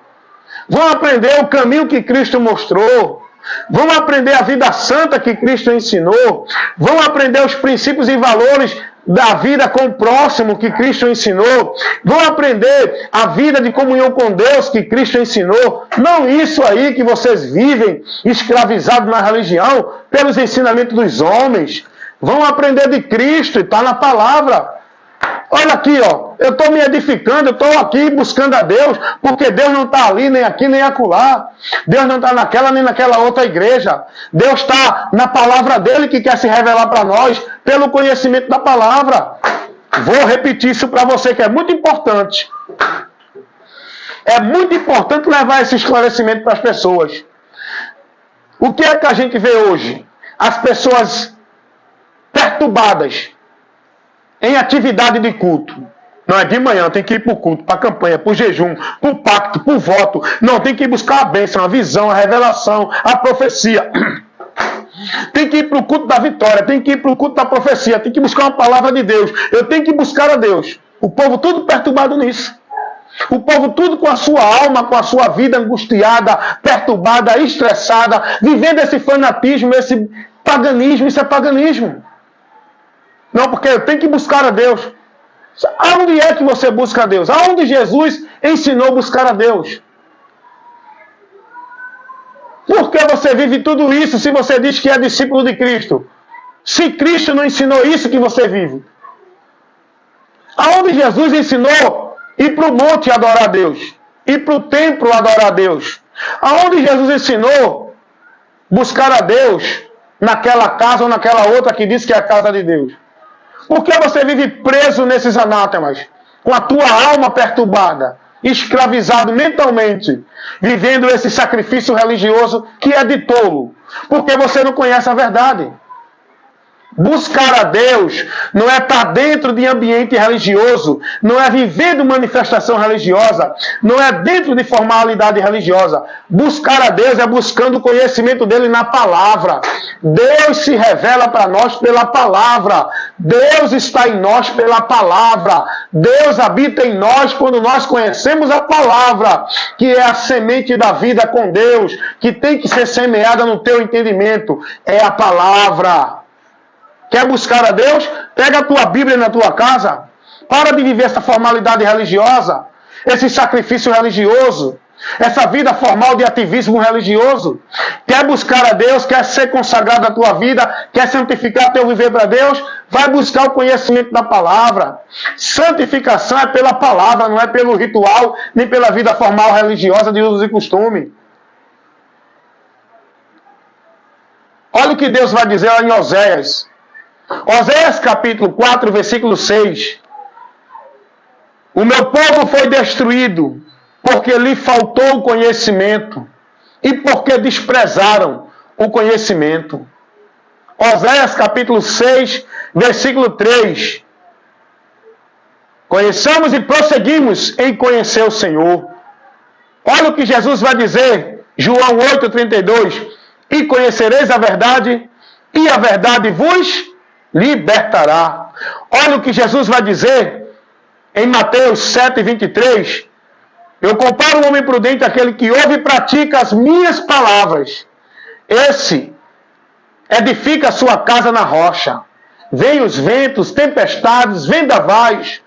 Vão aprender o caminho que Cristo mostrou. Vão aprender a vida santa que Cristo ensinou. Vão aprender os princípios e valores da vida com o próximo que Cristo ensinou. Vão aprender a vida de comunhão com Deus que Cristo ensinou. Não isso aí que vocês vivem escravizados na religião pelos ensinamentos dos homens. Vão aprender de Cristo e está na palavra. Olha aqui, ó, eu estou me edificando, eu estou aqui buscando a Deus, porque Deus não está ali, nem aqui, nem acolá. Deus não está naquela, nem naquela outra igreja. Deus está na palavra dele que quer se revelar para nós, pelo conhecimento da palavra. Vou repetir isso para você, que é muito importante. É muito importante levar esse esclarecimento para as pessoas. O que é que a gente vê hoje? As pessoas perturbadas em atividade de culto. Não é de manhã, tem que ir para o culto, para a campanha, para o jejum, para o pacto, para o voto. Não, tem que ir buscar a bênção, a visão, a revelação, a profecia. Tem que ir para o culto da vitória, tem que ir para o culto da profecia, tem que buscar uma palavra de Deus. Eu tenho que buscar a Deus. O povo tudo perturbado nisso. O povo tudo com a sua alma, com a sua vida angustiada, perturbada, estressada, vivendo esse fanatismo, esse paganismo. Isso é paganismo. Não, porque eu tenho que buscar a Deus. Aonde é que você busca a Deus? Aonde Jesus ensinou a buscar a Deus? Por que você vive tudo isso se você diz que é discípulo de Cristo? Se Cristo não ensinou isso que você vive? Aonde Jesus ensinou ir para o monte adorar a Deus? Ir para o templo adorar a Deus? Aonde Jesus ensinou buscar a Deus naquela casa ou naquela outra que diz que é a casa de Deus? Por que você vive preso nesses anátemas? Com a tua alma perturbada, escravizado mentalmente, vivendo esse sacrifício religioso que é de tolo. Porque você não conhece a verdade. Buscar a Deus não é estar dentro de ambiente religioso, não é vivendo manifestação religiosa, não é dentro de formalidade religiosa. Buscar a Deus é buscando o conhecimento dele na palavra. Deus se revela para nós pela palavra. Deus está em nós pela palavra. Deus habita em nós quando nós conhecemos a palavra, que é a semente da vida com Deus, que tem que ser semeada no teu entendimento. É a palavra. Quer buscar a Deus? Pega a tua Bíblia na tua casa. Para de viver essa formalidade religiosa, esse sacrifício religioso, essa vida formal de ativismo religioso. Quer buscar a Deus? Quer ser consagrado à tua vida? Quer santificar teu viver para Deus? Vai buscar o conhecimento da palavra. Santificação é pela palavra, não é pelo ritual, nem pela vida formal religiosa de usos e costume. Olha o que Deus vai dizer lá em Oséias. Oséias capítulo 4, versículo 6. O meu povo foi destruído porque lhe faltou o conhecimento e porque desprezaram o conhecimento. Oséias capítulo 6, versículo 3. Conheçamos e prosseguimos em conhecer o Senhor. Olha o que Jesus vai dizer, João 8, 32. E conhecereis a verdade, e a verdade vos libertará. Olha o que Jesus vai dizer em Mateus 7, 23. Eu comparo o homem prudente àquele que ouve e pratica as minhas palavras. Esse edifica a sua casa na rocha. Vêm os ventos, tempestades, vendavais,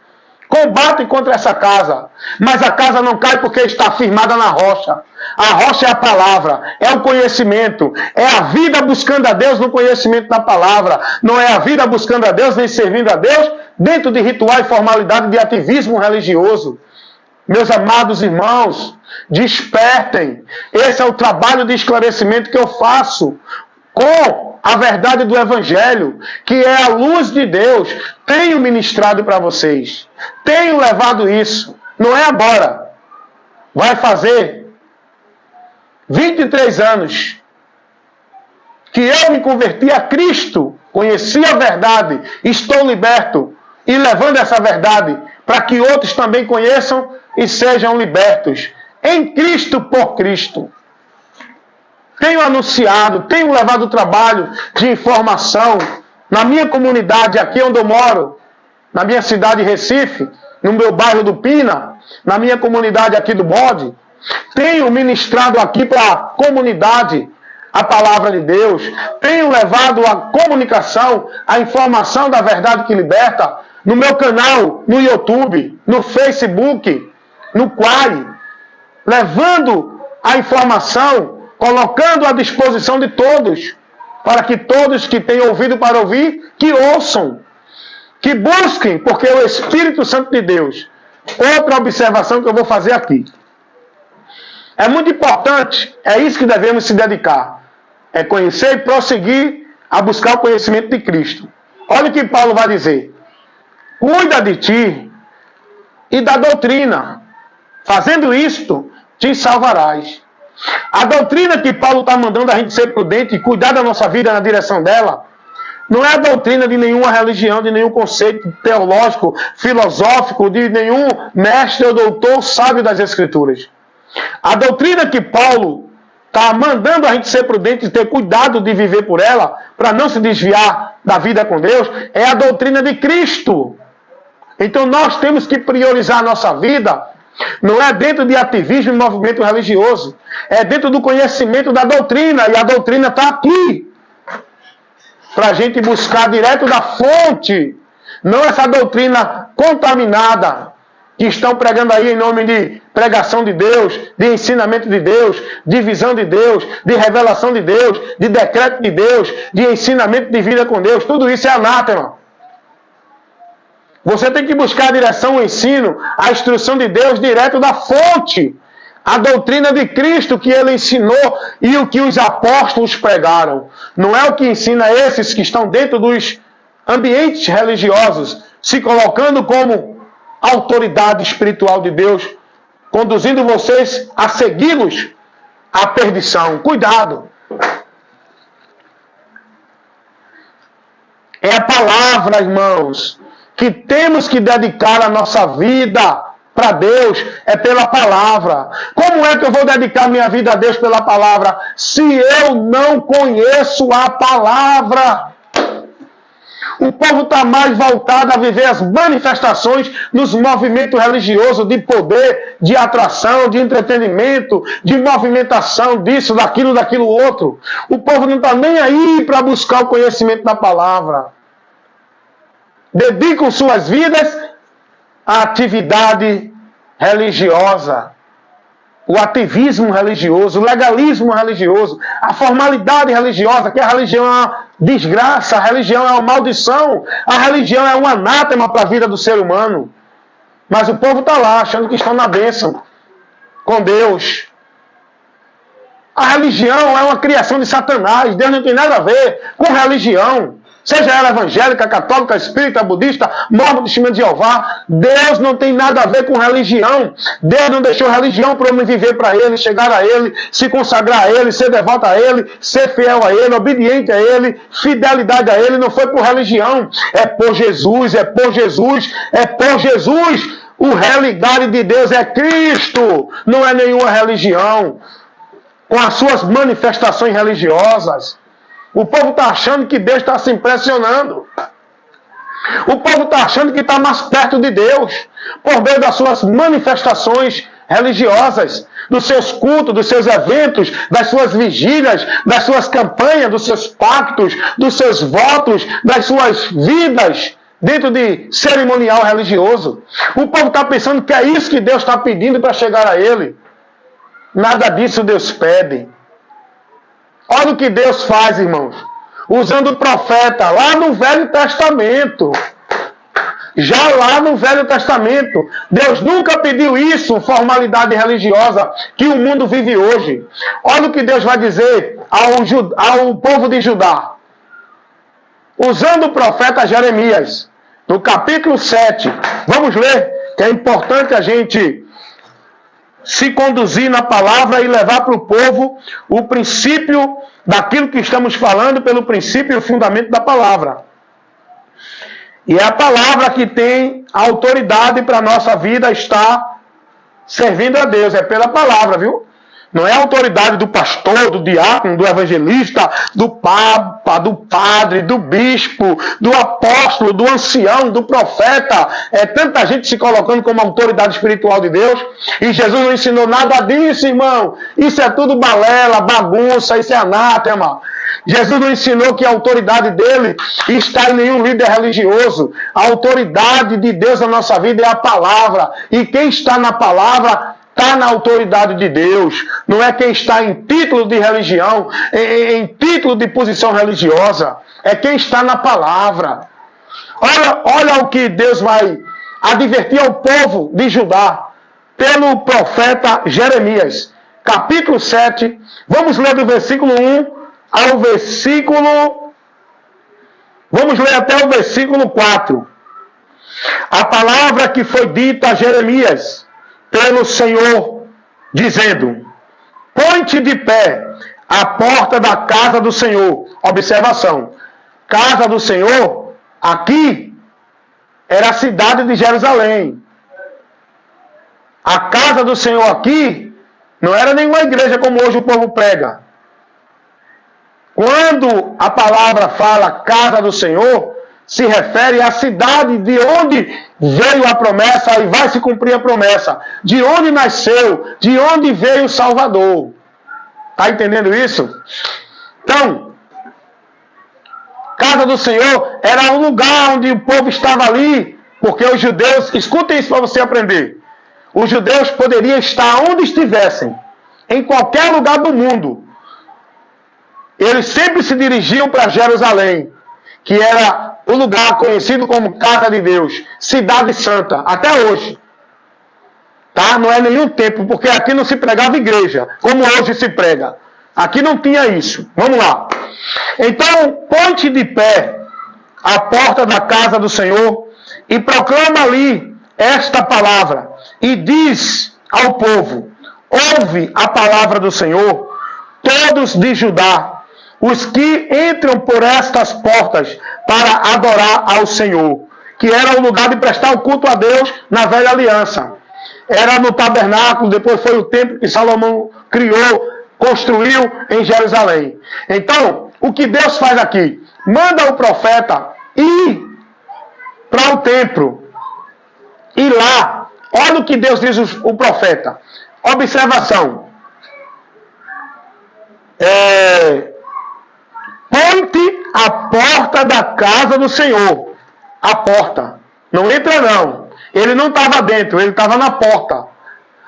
combatem contra essa casa. Mas a casa não cai porque está firmada na rocha. A rocha é a palavra, é o conhecimento, é a vida buscando a Deus no conhecimento da palavra. Não é a vida buscando a Deus nem servindo a Deus dentro de ritual e formalidade de ativismo religioso. Meus amados irmãos, despertem. Esse é o trabalho de esclarecimento que eu faço com a verdade do Evangelho, que é a luz de Deus, tenho ministrado para vocês. Tenho levado isso. Não é agora. Vai fazer 23 anos que eu me converti a Cristo, conheci a verdade, estou liberto e levando essa verdade para que outros também conheçam e sejam libertos. Em Cristo, por Cristo. Tenho anunciado, tenho levado trabalho de informação na minha comunidade, aqui onde eu moro, na minha cidade Recife, no meu bairro do Pina, na minha comunidade aqui do Bode. Tenho ministrado aqui para a comunidade a palavra de Deus. Tenho levado a comunicação, a informação da verdade que liberta, no meu canal, no YouTube, no Facebook, no Quai, levando a informação, colocando à disposição de todos, para que todos que têm ouvido para ouvir, que ouçam, que busquem, porque é o Espírito Santo de Deus. Outra observação que eu vou fazer aqui. É muito importante, é isso que devemos se dedicar. É conhecer e prosseguir a buscar o conhecimento de Cristo. Olha o que Paulo vai dizer. Cuida de ti e da doutrina. Fazendo isto, te salvarás. A doutrina que Paulo está mandando a gente ser prudente e cuidar da nossa vida na direção dela, não é a doutrina de nenhuma religião, de nenhum conceito teológico, filosófico, de nenhum mestre ou doutor sábio das Escrituras. A doutrina que Paulo está mandando a gente ser prudente e ter cuidado de viver por ela, para não se desviar da vida com Deus, é a doutrina de Cristo. Então nós temos que priorizar a nossa vida, não é dentro de ativismo e movimento religioso, é dentro do conhecimento da doutrina, e a doutrina está aqui, para a gente buscar direto da fonte, não essa doutrina contaminada, que estão pregando aí em nome de pregação de Deus, de ensinamento de Deus, de visão de Deus, de revelação de Deus, de decreto de Deus, de ensinamento de vida com Deus. Tudo isso é anátema. Você tem que buscar a direção, o ensino, a instrução de Deus direto da fonte. A doutrina de Cristo que ele ensinou e o que os apóstolos pregaram. Não é o que ensina esses que estão dentro dos ambientes religiosos, se colocando como autoridade espiritual de Deus, conduzindo vocês a segui-los à perdição. Cuidado! É a palavra, irmãos, que temos que dedicar a nossa vida para Deus, é pela palavra. Como é que eu vou dedicar minha vida a Deus pela palavra, se eu não conheço a palavra? O povo está mais voltado a viver as manifestações nos movimentos religiosos de poder, de atração, de entretenimento, de movimentação, disso, daquilo outro. O povo não está nem aí para buscar o conhecimento da palavra. Dedicam suas vidas à atividade religiosa, o ativismo religioso, o legalismo religioso, a formalidade religiosa, que a religião é uma desgraça, a religião é uma maldição, a religião é um anátema para a vida do ser humano. Mas o povo está lá, achando que estão na bênção com Deus. A religião é uma criação de Satanás, Deus não tem nada a ver com religião. Seja ela evangélica, católica, espírita, budista, mormon, testemunha de Jeová, Deus não tem nada a ver com religião. Deus não deixou religião para o homem viver para Ele, chegar a Ele, se consagrar a Ele, ser devoto a Ele, ser fiel a Ele, obediente a Ele, fidelidade a Ele. Não foi por religião, é por Jesus, é por Jesus, é por Jesus. A realidade de Deus é Cristo, não é nenhuma religião, com as suas manifestações religiosas. O povo está achando que Deus está se impressionando. O povo está achando que está mais perto de Deus por meio das suas manifestações religiosas, dos seus cultos, dos seus eventos, das suas vigílias, das suas campanhas, dos seus pactos, dos seus votos, das suas vidas dentro de cerimonial religioso. O povo está pensando que é isso que Deus está pedindo para chegar a Ele. Nada disso Deus pede. Olha o que Deus faz, irmãos. Usando o profeta lá no Velho Testamento. Já lá no Velho Testamento. Deus nunca pediu isso, formalidade religiosa, que o mundo vive hoje. Olha o que Deus vai dizer ao povo de Judá. usando o profeta Jeremias, no capítulo 7. Vamos ler, que é importante a gente se conduzir na palavra e levar para o povo o princípio daquilo que estamos falando pelo princípio e o fundamento da palavra. E é a palavra que tem a autoridade para a nossa vida estar servindo a Deus. É pela palavra, viu? Não é a autoridade do pastor, do diácono, do evangelista, do papa, do padre, do bispo, do apóstolo, do ancião, do profeta. É tanta gente se colocando como autoridade espiritual de Deus. E Jesus não ensinou nada disso, irmão. Isso é tudo balela, bagunça, isso é anátema. Jesus não ensinou que a autoridade dele está em nenhum líder religioso. A autoridade de Deus na nossa vida é a palavra. E quem está na palavra está na autoridade de Deus. Não é quem está em título de religião, em título de posição religiosa. É quem está na palavra. Olha o que Deus vai advertir ao povo de Judá pelo profeta Jeremias. Capítulo 7. Vamos ler do versículo 1 ao versículo... Vamos ler até o versículo 4. A palavra que foi dita a Jeremias pelo Senhor, dizendo: põe-te de pé à porta da casa do Senhor. Observação: casa do Senhor, aqui, era a cidade de Jerusalém. A casa do Senhor aqui não era nenhuma igreja como hoje o povo prega. Quando a palavra fala casa do Senhor, se refere à cidade de onde veio a promessa e vai se cumprir a promessa. De onde nasceu, de onde veio o Salvador. Está entendendo isso? Então, casa do Senhor era um lugar onde o povo estava ali, porque os judeus, escutem isso para você aprender. Os judeus poderiam estar onde estivessem, em qualquer lugar do mundo. Eles sempre se dirigiam para Jerusalém, que era o lugar conhecido como Casa de Deus, Cidade Santa, até hoje. Tá? Não é nenhum templo, porque aqui não se pregava igreja, como hoje se prega. Aqui não tinha isso. Vamos lá. Então, põe-te de pé à porta da casa do Senhor e proclama ali esta palavra. E diz ao povo: ouve a palavra do Senhor, todos de Judá, os que entram por estas portas para adorar ao Senhor, que era o lugar de prestar o culto a Deus na velha aliança. Era no tabernáculo, depois foi o templo que Salomão criou, construiu em Jerusalém. Então, o que Deus faz aqui? Manda o profeta ir para o templo. E lá, olha o que Deus diz o profeta. Observação. Põe-te à porta da casa do Senhor. A porta. Não entra não. Ele não estava dentro, ele estava na porta.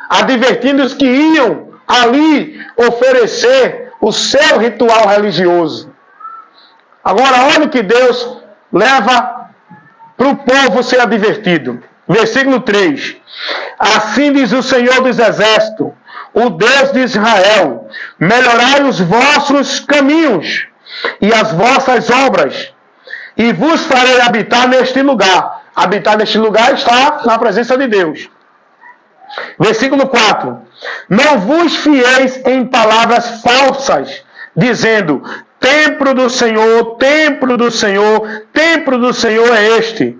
Advertindo os que iam ali oferecer o seu ritual religioso. Agora olha o que Deus leva para o povo ser advertido. Versículo 3. Assim diz o Senhor dos Exércitos, o Deus de Israel: melhorai os vossos caminhos e as vossas obras, e vos farei habitar neste lugar. Habitar neste lugar está na presença de Deus. Versículo 4. Não vos fieis em palavras falsas, dizendo: templo do Senhor, templo do Senhor, templo do Senhor é este.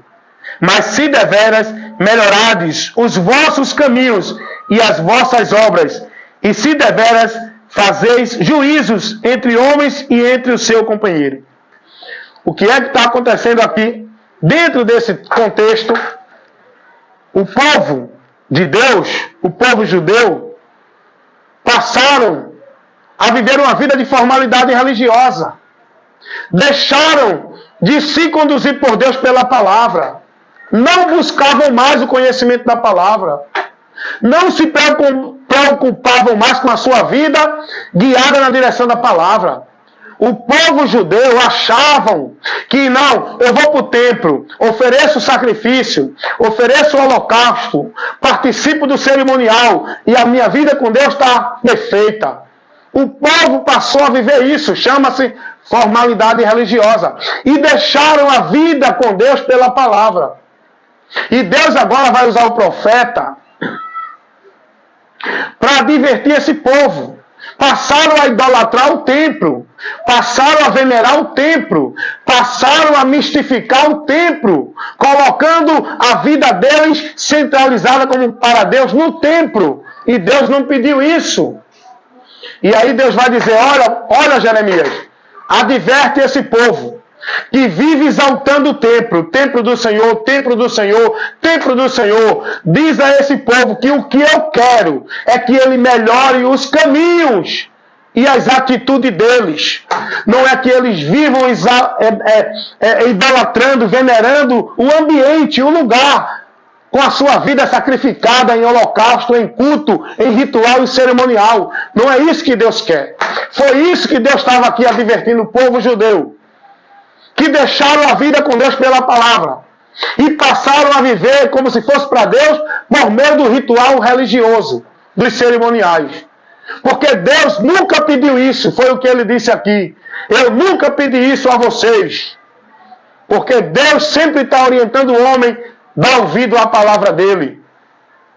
Mas se deveras melhorades os vossos caminhos e as vossas obras, e se deveras fazeis juízos entre homens e entre o seu companheiro. O que é que está acontecendo aqui? Dentro desse contexto, o povo de Deus, o povo judeu, passaram a viver uma vida de formalidade religiosa. Deixaram de se conduzir por Deus pela palavra. Não buscavam mais o conhecimento da palavra. Não se preocupavam mais com a sua vida guiada na direção da palavra. O povo judeu achavam que não, eu vou para o templo, ofereço sacrifício, ofereço o holocausto, participo do cerimonial e a minha vida com Deus está perfeita. O povo passou a viver isso, chama-se formalidade religiosa, e deixaram a vida com Deus pela palavra. E Deus agora vai usar o profeta para advertir esse povo. Passaram a idolatrar o templo, passaram a venerar o templo, passaram a mistificar o templo, colocando a vida deles centralizada como para Deus no templo. E Deus não pediu isso. E aí Deus vai dizer, olha Jeremias, adverte esse povo que vive exaltando o templo do Senhor, templo do Senhor, templo do Senhor. Diz a esse povo que o que eu quero é que ele melhore os caminhos e as atitudes deles. Não é que eles vivam idolatrando, venerando o ambiente, o lugar, com a sua vida sacrificada em holocausto, em culto, em ritual e cerimonial. Não é isso que Deus quer. Foi isso que Deus estava aqui advertindo o povo judeu, que deixaram a vida com Deus pela palavra e passaram a viver como se fosse para Deus por meio do ritual religioso, dos cerimoniais. Porque Deus nunca pediu isso, foi o que ele disse aqui. Eu nunca pedi isso a vocês. Porque Deus sempre está orientando o homem a dar ouvido à palavra dele,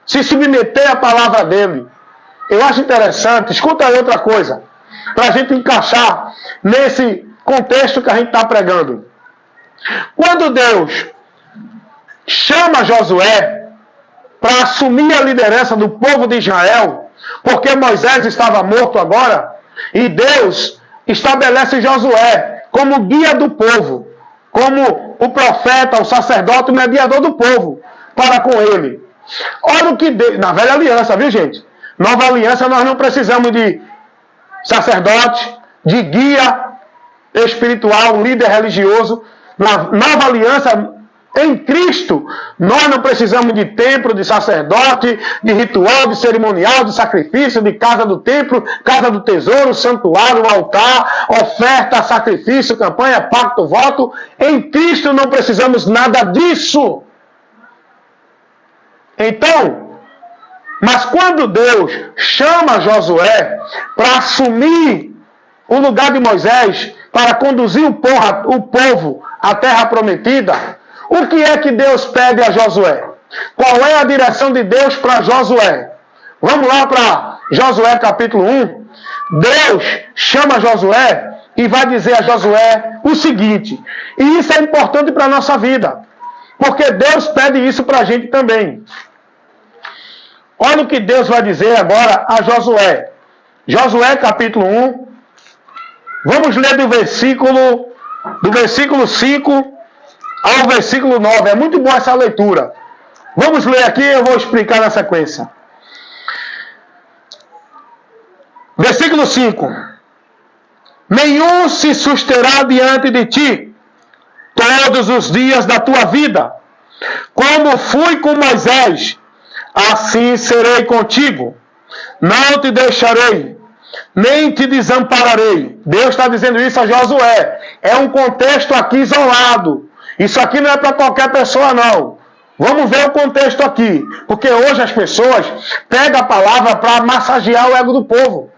se submeter à palavra dele. Eu acho interessante, escuta aí outra coisa, para a gente encaixar nesse contexto que a gente está pregando. Quando Deus chama Josué para assumir a liderança do povo de Israel, porque Moisés estava morto agora, e Deus estabelece Josué como guia do povo, como o profeta, o sacerdote, o mediador do povo, para com ele. Olha o que Deus, na velha aliança, viu gente? Nova aliança nós não precisamos de sacerdote, de guia espiritual, líder religioso. Na nova aliança, em Cristo, nós não precisamos de templo, de sacerdote, de ritual, de cerimonial, de sacrifício, de casa do templo, casa do tesouro, santuário, altar, oferta, sacrifício, campanha, pacto, voto. Em Cristo não precisamos nada disso. Então, mas quando Deus chama Josué para assumir o lugar de Moisés, para conduzir o povo à terra prometida, o que é que Deus pede a Josué? Qual é a direção de Deus para Josué? Vamos lá para Josué capítulo 1. Deus chama Josué e vai dizer a Josué o seguinte, e isso é importante para a nossa vida, porque Deus pede isso para a gente também. Olha o que Deus vai dizer agora a Josué. Josué capítulo 1. Vamos ler do versículo 5 ao versículo 9. É muito boa essa leitura. Vamos ler aqui e eu vou explicar na sequência. Versículo 5. Nenhum se susterá diante de ti todos os dias da tua vida. Como fui com Moisés, assim serei contigo. Não te deixarei, nem te desampararei. Deus está dizendo isso a Josué. É um contexto aqui isolado. Isso aqui não é para qualquer pessoa, não. Vamos ver o contexto aqui. Porque hoje as pessoas pegam a palavra para massagear o ego do povo,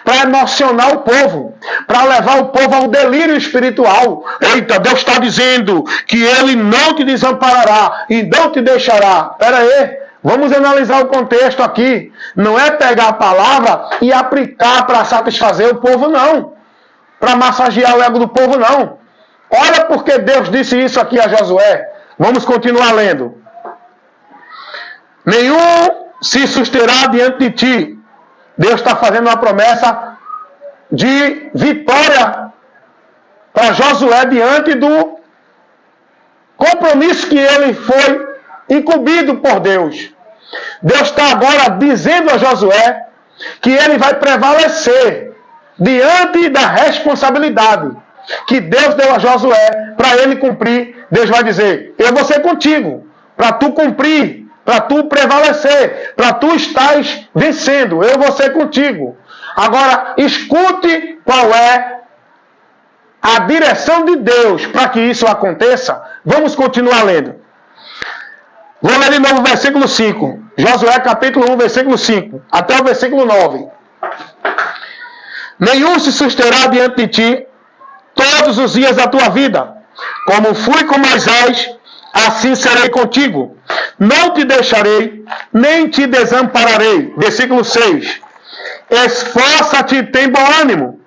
para emocionar o povo, para levar o povo ao delírio espiritual. Eita, Deus está dizendo que Ele não te desamparará e não te deixará. Espera aí. Vamos analisar o contexto aqui. Não é pegar a palavra e aplicar para satisfazer o povo, não. Para massagear o ego do povo, não. Olha porque Deus disse isso aqui a Josué. Vamos continuar lendo. Nenhum se susterá diante de ti. Deus está fazendo uma promessa de vitória para Josué diante do compromisso que ele foi incumbido por Deus. Deus está agora dizendo a Josué que ele vai prevalecer diante da responsabilidade que Deus deu a Josué para ele cumprir. Deus vai dizer, eu vou ser contigo, para tu cumprir, para tu prevalecer, para tu estás vencendo, eu vou ser contigo. Agora, escute qual é a direção de Deus para que isso aconteça. Vamos continuar lendo. Vou ler de novo o versículo 5. Josué capítulo 1, versículo 5. Até o versículo 9. Nenhum se susterá diante de ti todos os dias da tua vida. Como fui com Moisés, assim serei contigo. Não te deixarei, nem te desampararei. Versículo 6. Esforça-te e tem bom ânimo,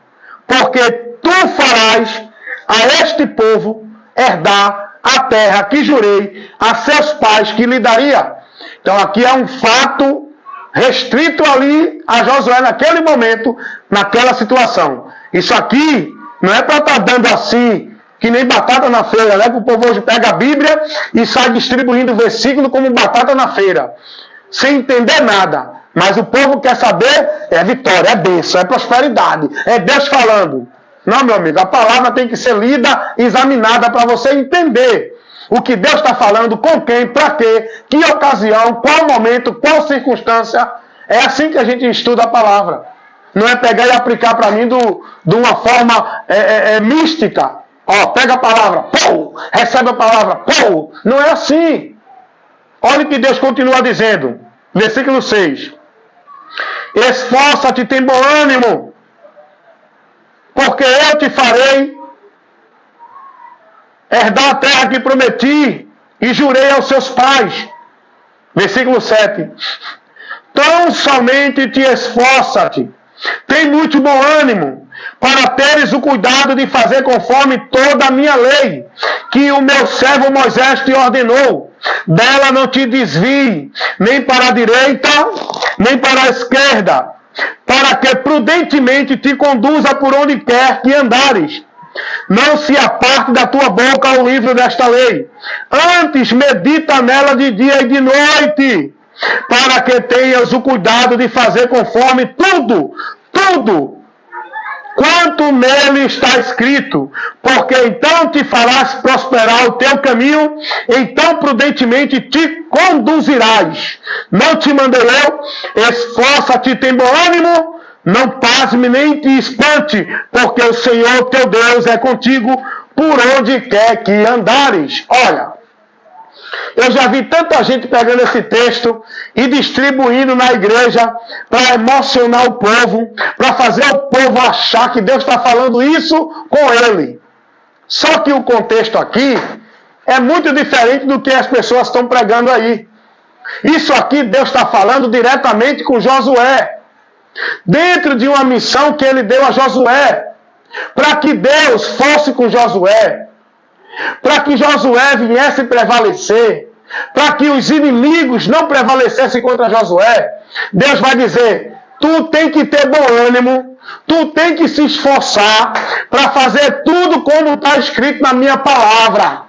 porque tu farás a este povo herdar a terra que jurei a seus pais que lhe daria. Então aqui é um fato restrito ali a Josué naquele momento, naquela situação. Isso aqui não é para estar dando assim, que nem batata na feira, né? Que o povo hoje pega a Bíblia e sai distribuindo o versículo como batata na feira, sem entender nada. Mas o povo quer saber, é vitória, é bênção, é prosperidade, é Deus falando. Não, meu amigo, a palavra tem que ser lida e examinada para você entender o que Deus está falando, com quem, para quê, que ocasião, qual momento, qual circunstância. É assim que a gente estuda a palavra. Não é pegar e aplicar para mim de uma forma mística. Ó, pega a palavra, pô, recebe a palavra, pô. Não é assim. Olha o que Deus continua dizendo. Versículo 6. Esforça-te, tem bom ânimo, porque eu te farei herdar a terra que prometi e jurei aos seus pais. Versículo 7. Tão somente te esforça-te, tem muito bom ânimo, para teres o cuidado de fazer conforme toda a minha lei, que o meu servo Moisés te ordenou. Dela não te desvie, nem para a direita, nem para a esquerda, para que prudentemente te conduza por onde quer que andares. Não se aparte da tua boca o livro desta lei. Antes medita nela de dia e de noite, para que tenhas o cuidado de fazer conforme tudo quanto nele está escrito, porque então te farás prosperar o teu caminho, então prudentemente te conduzirás. Não te mandei eu? Esforça-te, tem bom ânimo, não pasme nem te espante, porque o Senhor teu Deus é contigo por onde quer que andares. Olha, eu já vi tanta gente pegando esse texto e distribuindo na igreja para emocionar o povo, para fazer o povo achar que Deus está falando isso com ele. Só que o contexto aqui é muito diferente do que as pessoas estão pregando aí. Isso aqui Deus está falando diretamente com Josué, dentro de uma missão que ele deu a Josué, para que Deus fosse com Josué, para que Josué viesse prevalecer, para que os inimigos não prevalecessem contra Josué. Deus vai dizer: tu tem que ter bom ânimo, tu tem que se esforçar para fazer tudo como está escrito na minha palavra,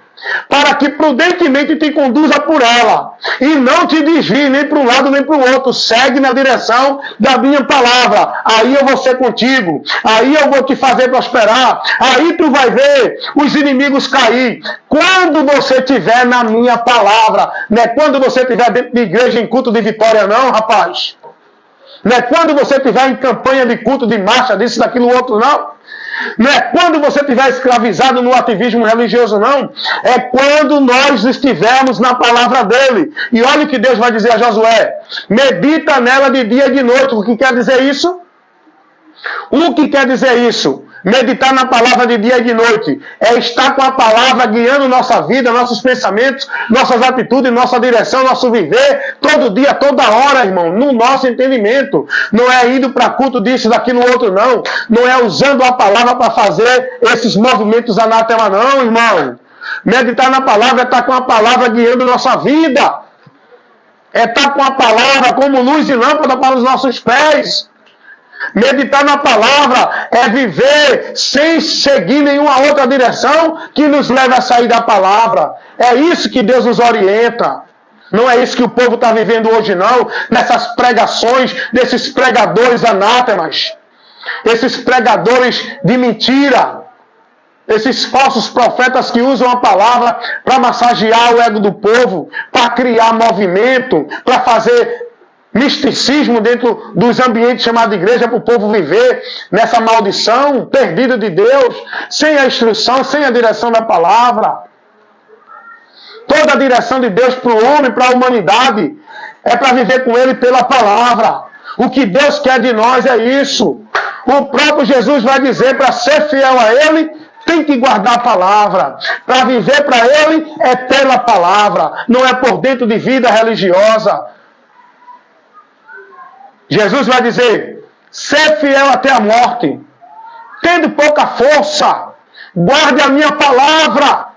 para que prudentemente te conduza por ela, e não te desvie nem para um lado nem para o outro. Segue na direção da minha palavra, aí eu vou ser contigo, aí eu vou te fazer prosperar, aí tu vai ver os inimigos cair. Quando você estiver na minha palavra, não é quando você estiver dentro de igreja em culto de vitória não, rapaz. Não é quando você estiver em campanha de culto, de marcha, disso, daquilo, outro, não. Não é quando você estiver escravizado no ativismo religioso, não. É quando nós estivermos na palavra dele. E olha o que Deus vai dizer a Josué: medita nela de dia e de noite. O que quer dizer isso? O que quer dizer isso? Meditar na palavra de dia e de noite é estar com a palavra guiando nossa vida, nossos pensamentos, nossas atitudes, nossa direção, nosso viver, todo dia, toda hora, irmão, no nosso entendimento. Não é indo para culto disso, daquilo, outro, não. Não é usando a palavra para fazer esses movimentos anátema, não, irmão. Meditar na palavra é estar com a palavra guiando nossa vida. É estar com a palavra como luz e lâmpada para os nossos pés. Meditar na palavra é viver sem seguir nenhuma outra direção que nos leve a sair da palavra. É isso que Deus nos orienta. Não é isso que o povo está vivendo hoje, não. Nessas pregações desses pregadores anátemas, esses pregadores de mentira, esses falsos profetas que usam a palavra para massagear o ego do povo, para criar movimento, para fazer misticismo dentro dos ambientes chamados de igreja, para o povo viver nessa maldição, perdido de Deus, sem a instrução, sem a direção da palavra. Toda a direção de Deus para o homem, para a humanidade, é para viver com ele pela palavra. O que Deus quer de nós é isso. O próprio Jesus vai dizer: para ser fiel a ele, tem que guardar a palavra. Para viver para Ele é pela palavra, não é por dentro de vida religiosa. Jesus vai dizer: ser fiel até a morte, tendo pouca força, guarde a minha palavra.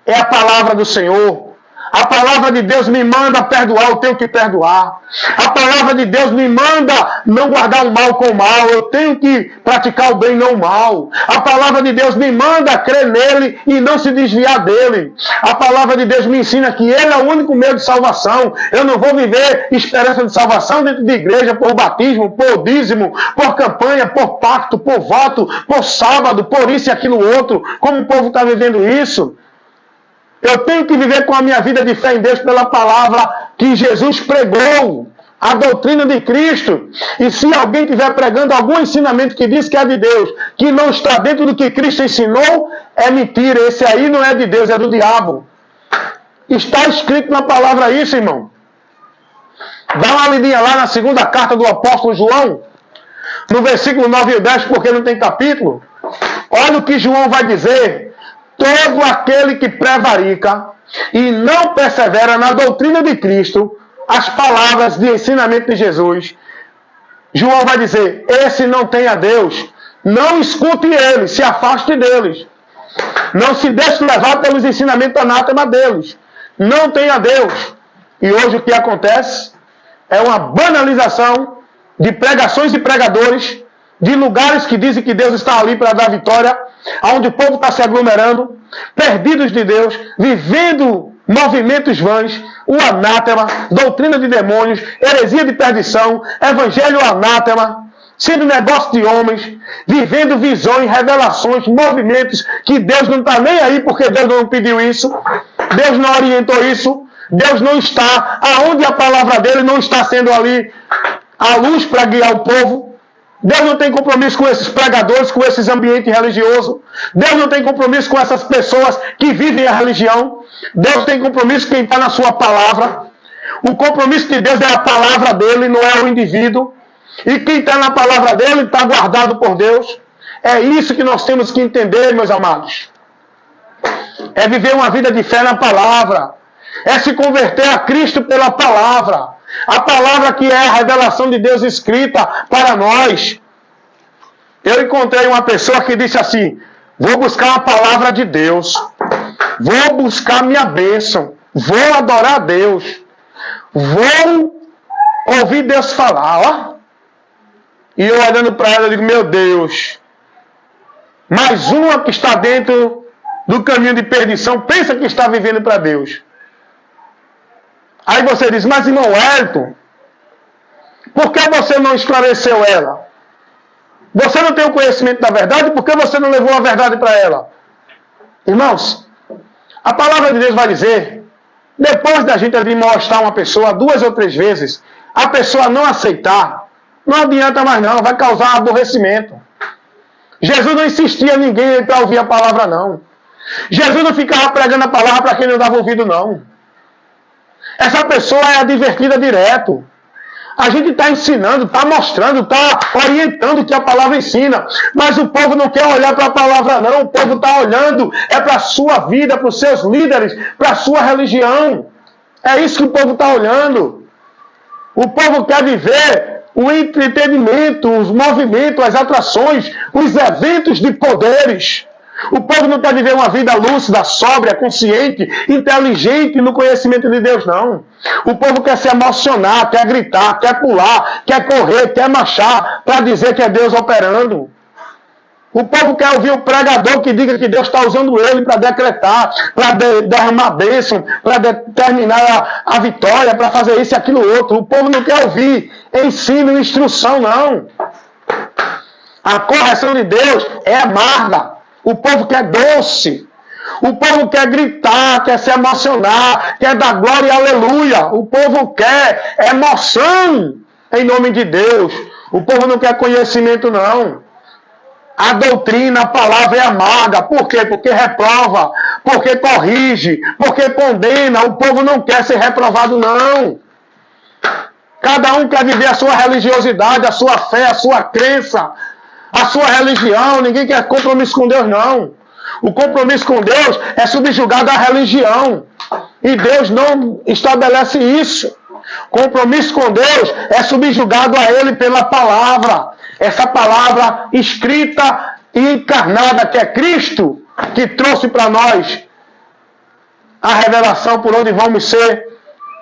É a palavra do Senhor. A palavra de Deus me manda perdoar, eu tenho que perdoar. A palavra de Deus me manda não guardar o mal com o mal, eu tenho que praticar o bem, não o mal. A palavra de Deus me manda crer nele e não se desviar dele. A palavra de Deus me ensina que ele é o único meio de salvação. Eu não vou viver esperança de salvação dentro de igreja por batismo, por dízimo, por campanha, por pacto, por voto, por sábado, por isso e aquilo outro. Como o povo está vivendo isso? Eu tenho que viver com a minha vida de fé em Deus pela palavra que Jesus pregou, a doutrina de Cristo. E se alguém estiver pregando algum ensinamento que diz que é de Deus, que não está dentro do que Cristo ensinou, é mentira. Esse aí não é de Deus, é do diabo. Está escrito na palavra isso, irmão. Dá uma lidinha lá na segunda carta do apóstolo João, no versículo 9 e 10, porque não tem capítulo. Olha o que João vai dizer. Todo aquele que prevarica e não persevera na doutrina de Cristo, as palavras de ensinamento de Jesus, João vai dizer: esse não tem a Deus. Não escute eles, se afaste deles. Não se deixe levar pelos ensinamentos anátema deles. Não tem a Deus. E hoje o que acontece é uma banalização de pregações e pregadores, de lugares que dizem que Deus está ali para dar vitória, onde o povo está se aglomerando, perdidos de Deus, vivendo movimentos vãs, o anátema, doutrina de demônios, heresia de perdição, evangelho anátema, sendo negócio de homens, vivendo visões, revelações, movimentos que Deus não está nem aí, porque Deus não pediu isso, Deus não orientou isso, Deus não está aonde a palavra dele não está sendo ali a luz para guiar o povo. Deus não tem compromisso com esses pregadores, com esses ambientes religiosos. Deus não tem compromisso com essas pessoas que vivem a religião. Deus tem compromisso com quem está na sua palavra. O compromisso de Deus é a palavra dele, não é o indivíduo. E quem está na palavra dele está guardado por Deus. É isso que nós temos que entender, meus amados. É viver uma vida de fé na palavra. É se converter a Cristo pela palavra. A palavra que é a revelação de Deus escrita para nós. Eu encontrei uma pessoa que disse assim: vou buscar a palavra de Deus, vou buscar minha bênção, vou adorar a Deus, vou ouvir Deus falar, ó. E eu olhando para ela, eu digo: meu Deus, mais uma que está dentro do caminho de perdição, pensa que está vivendo para Deus. Aí você diz: mas irmão Wellington, por que você não esclareceu ela? Você não tem o conhecimento da verdade, por que você não levou a verdade para ela? Irmãos, a palavra de Deus vai dizer, depois da gente mostrar uma pessoa 2 ou 3 vezes, a pessoa não aceitar, não adianta mais não, vai causar aborrecimento. Jesus não insistia em ninguém para ouvir a palavra não. Jesus não ficava pregando a palavra para quem não dava ouvido não. Essa pessoa é advertida direto. A gente está ensinando, está mostrando, está orientando o que a palavra ensina. Mas o povo não quer olhar para a palavra não. O povo está olhando para a sua vida, para os seus líderes, para a sua religião. É isso que o povo está olhando. O povo quer viver o entretenimento, os movimentos, as atrações, os eventos de poderes. O povo não quer viver uma vida lúcida, sóbria, consciente, inteligente no conhecimento de Deus, não. O povo quer se emocionar, quer gritar, quer pular, quer correr, quer marchar, para dizer que é Deus operando. O povo quer ouvir o pregador que diga que Deus está usando ele para decretar, para derramar bênção, para determinar a vitória, para fazer isso e aquilo outro. O povo não quer ouvir ensino e instrução, não. A correção de Deus é amarga. O povo quer doce. O povo quer gritar, quer se emocionar, quer dar glória e aleluia. O povo quer emoção em nome de Deus. O povo não quer conhecimento, não. A doutrina, a palavra é amarga. Por quê? Porque reprova, porque corrige, porque condena. O povo não quer ser reprovado, não. Cada um quer viver a sua religiosidade, a sua fé, a sua crença, a sua religião. Ninguém quer compromisso com Deus, não. O compromisso com Deus é subjugado à religião. E Deus não estabelece isso. Compromisso com Deus é subjugado a Ele pela palavra. Essa palavra escrita e encarnada, que é Cristo, que trouxe para nós a revelação por onde vamos ser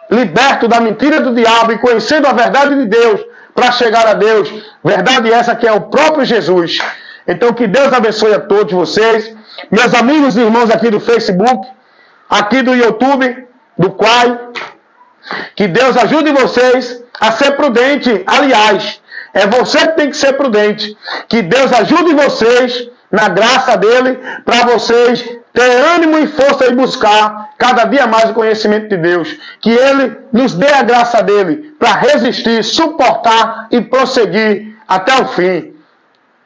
libertos da mentira do diabo e conhecendo a verdade de Deus para chegar a Deus. Verdade essa que é o próprio Jesus. Então que Deus abençoe a todos vocês. Meus amigos e irmãos aqui do Facebook, aqui do YouTube, do Quai, que Deus ajude vocês a ser prudente. Aliás, é você que tem que ser prudente. Que Deus ajude vocês na graça dele, para vocês ter ânimo e força em buscar cada dia mais o conhecimento de Deus. Que ele nos dê a graça dele para resistir, suportar e prosseguir até o fim.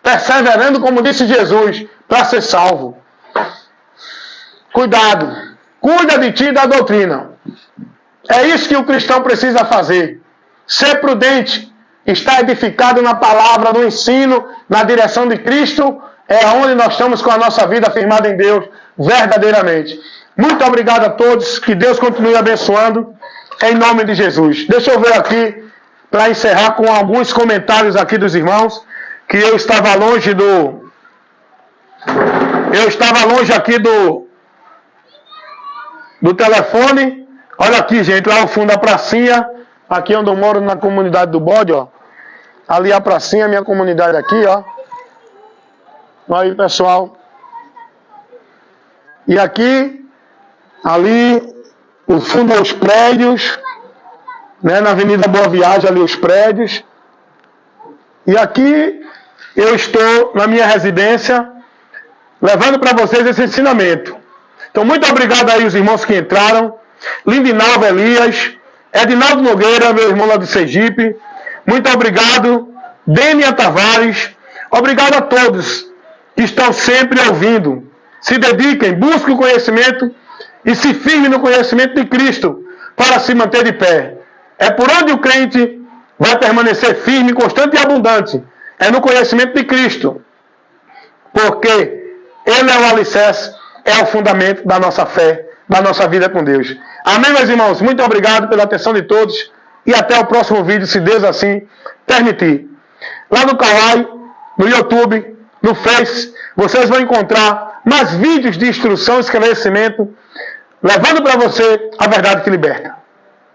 Perseverando, como disse Jesus, para ser salvo. Cuidado. Cuida de ti e da doutrina. É isso que o cristão precisa fazer. Ser prudente. Estar edificado na palavra, no ensino, na direção de Cristo, é onde nós estamos com a nossa vida firmada em Deus, verdadeiramente. Muito obrigado a todos, que Deus continue abençoando, em nome de Jesus. Deixa eu ver aqui, para encerrar com alguns comentários aqui dos irmãos, que eu estava longe aqui do telefone. Olha aqui, gente, lá no fundo da pracinha, aqui onde eu moro, na comunidade do Bode, ó. Ali a pracinha, minha comunidade aqui, ó. Aí, pessoal. E aqui, ali, o fundo aos prédios, né, na Avenida Boa Viagem, ali os prédios. E aqui, eu estou na minha residência, levando para vocês esse ensinamento. Então, muito obrigado aí os irmãos que entraram. Lindinaldo Elias, Edinaldo Nogueira, meu irmão lá de Sergipe. Muito obrigado, Dênia Tavares. Obrigado a todos que estão sempre ouvindo. Se dediquem, busquem o conhecimento e se firmem no conhecimento de Cristo para se manter de pé. É por onde o crente vai permanecer firme, constante e abundante. É no conhecimento de Cristo. Porque Ele é o alicerce, é o fundamento da nossa fé, da nossa vida com Deus. Amém, meus irmãos? Muito obrigado pela atenção de todos. E até o próximo vídeo, se Deus assim permitir. Lá no Kawai, no YouTube, no Face, vocês vão encontrar mais vídeos de instrução e esclarecimento, levando para você a verdade que liberta.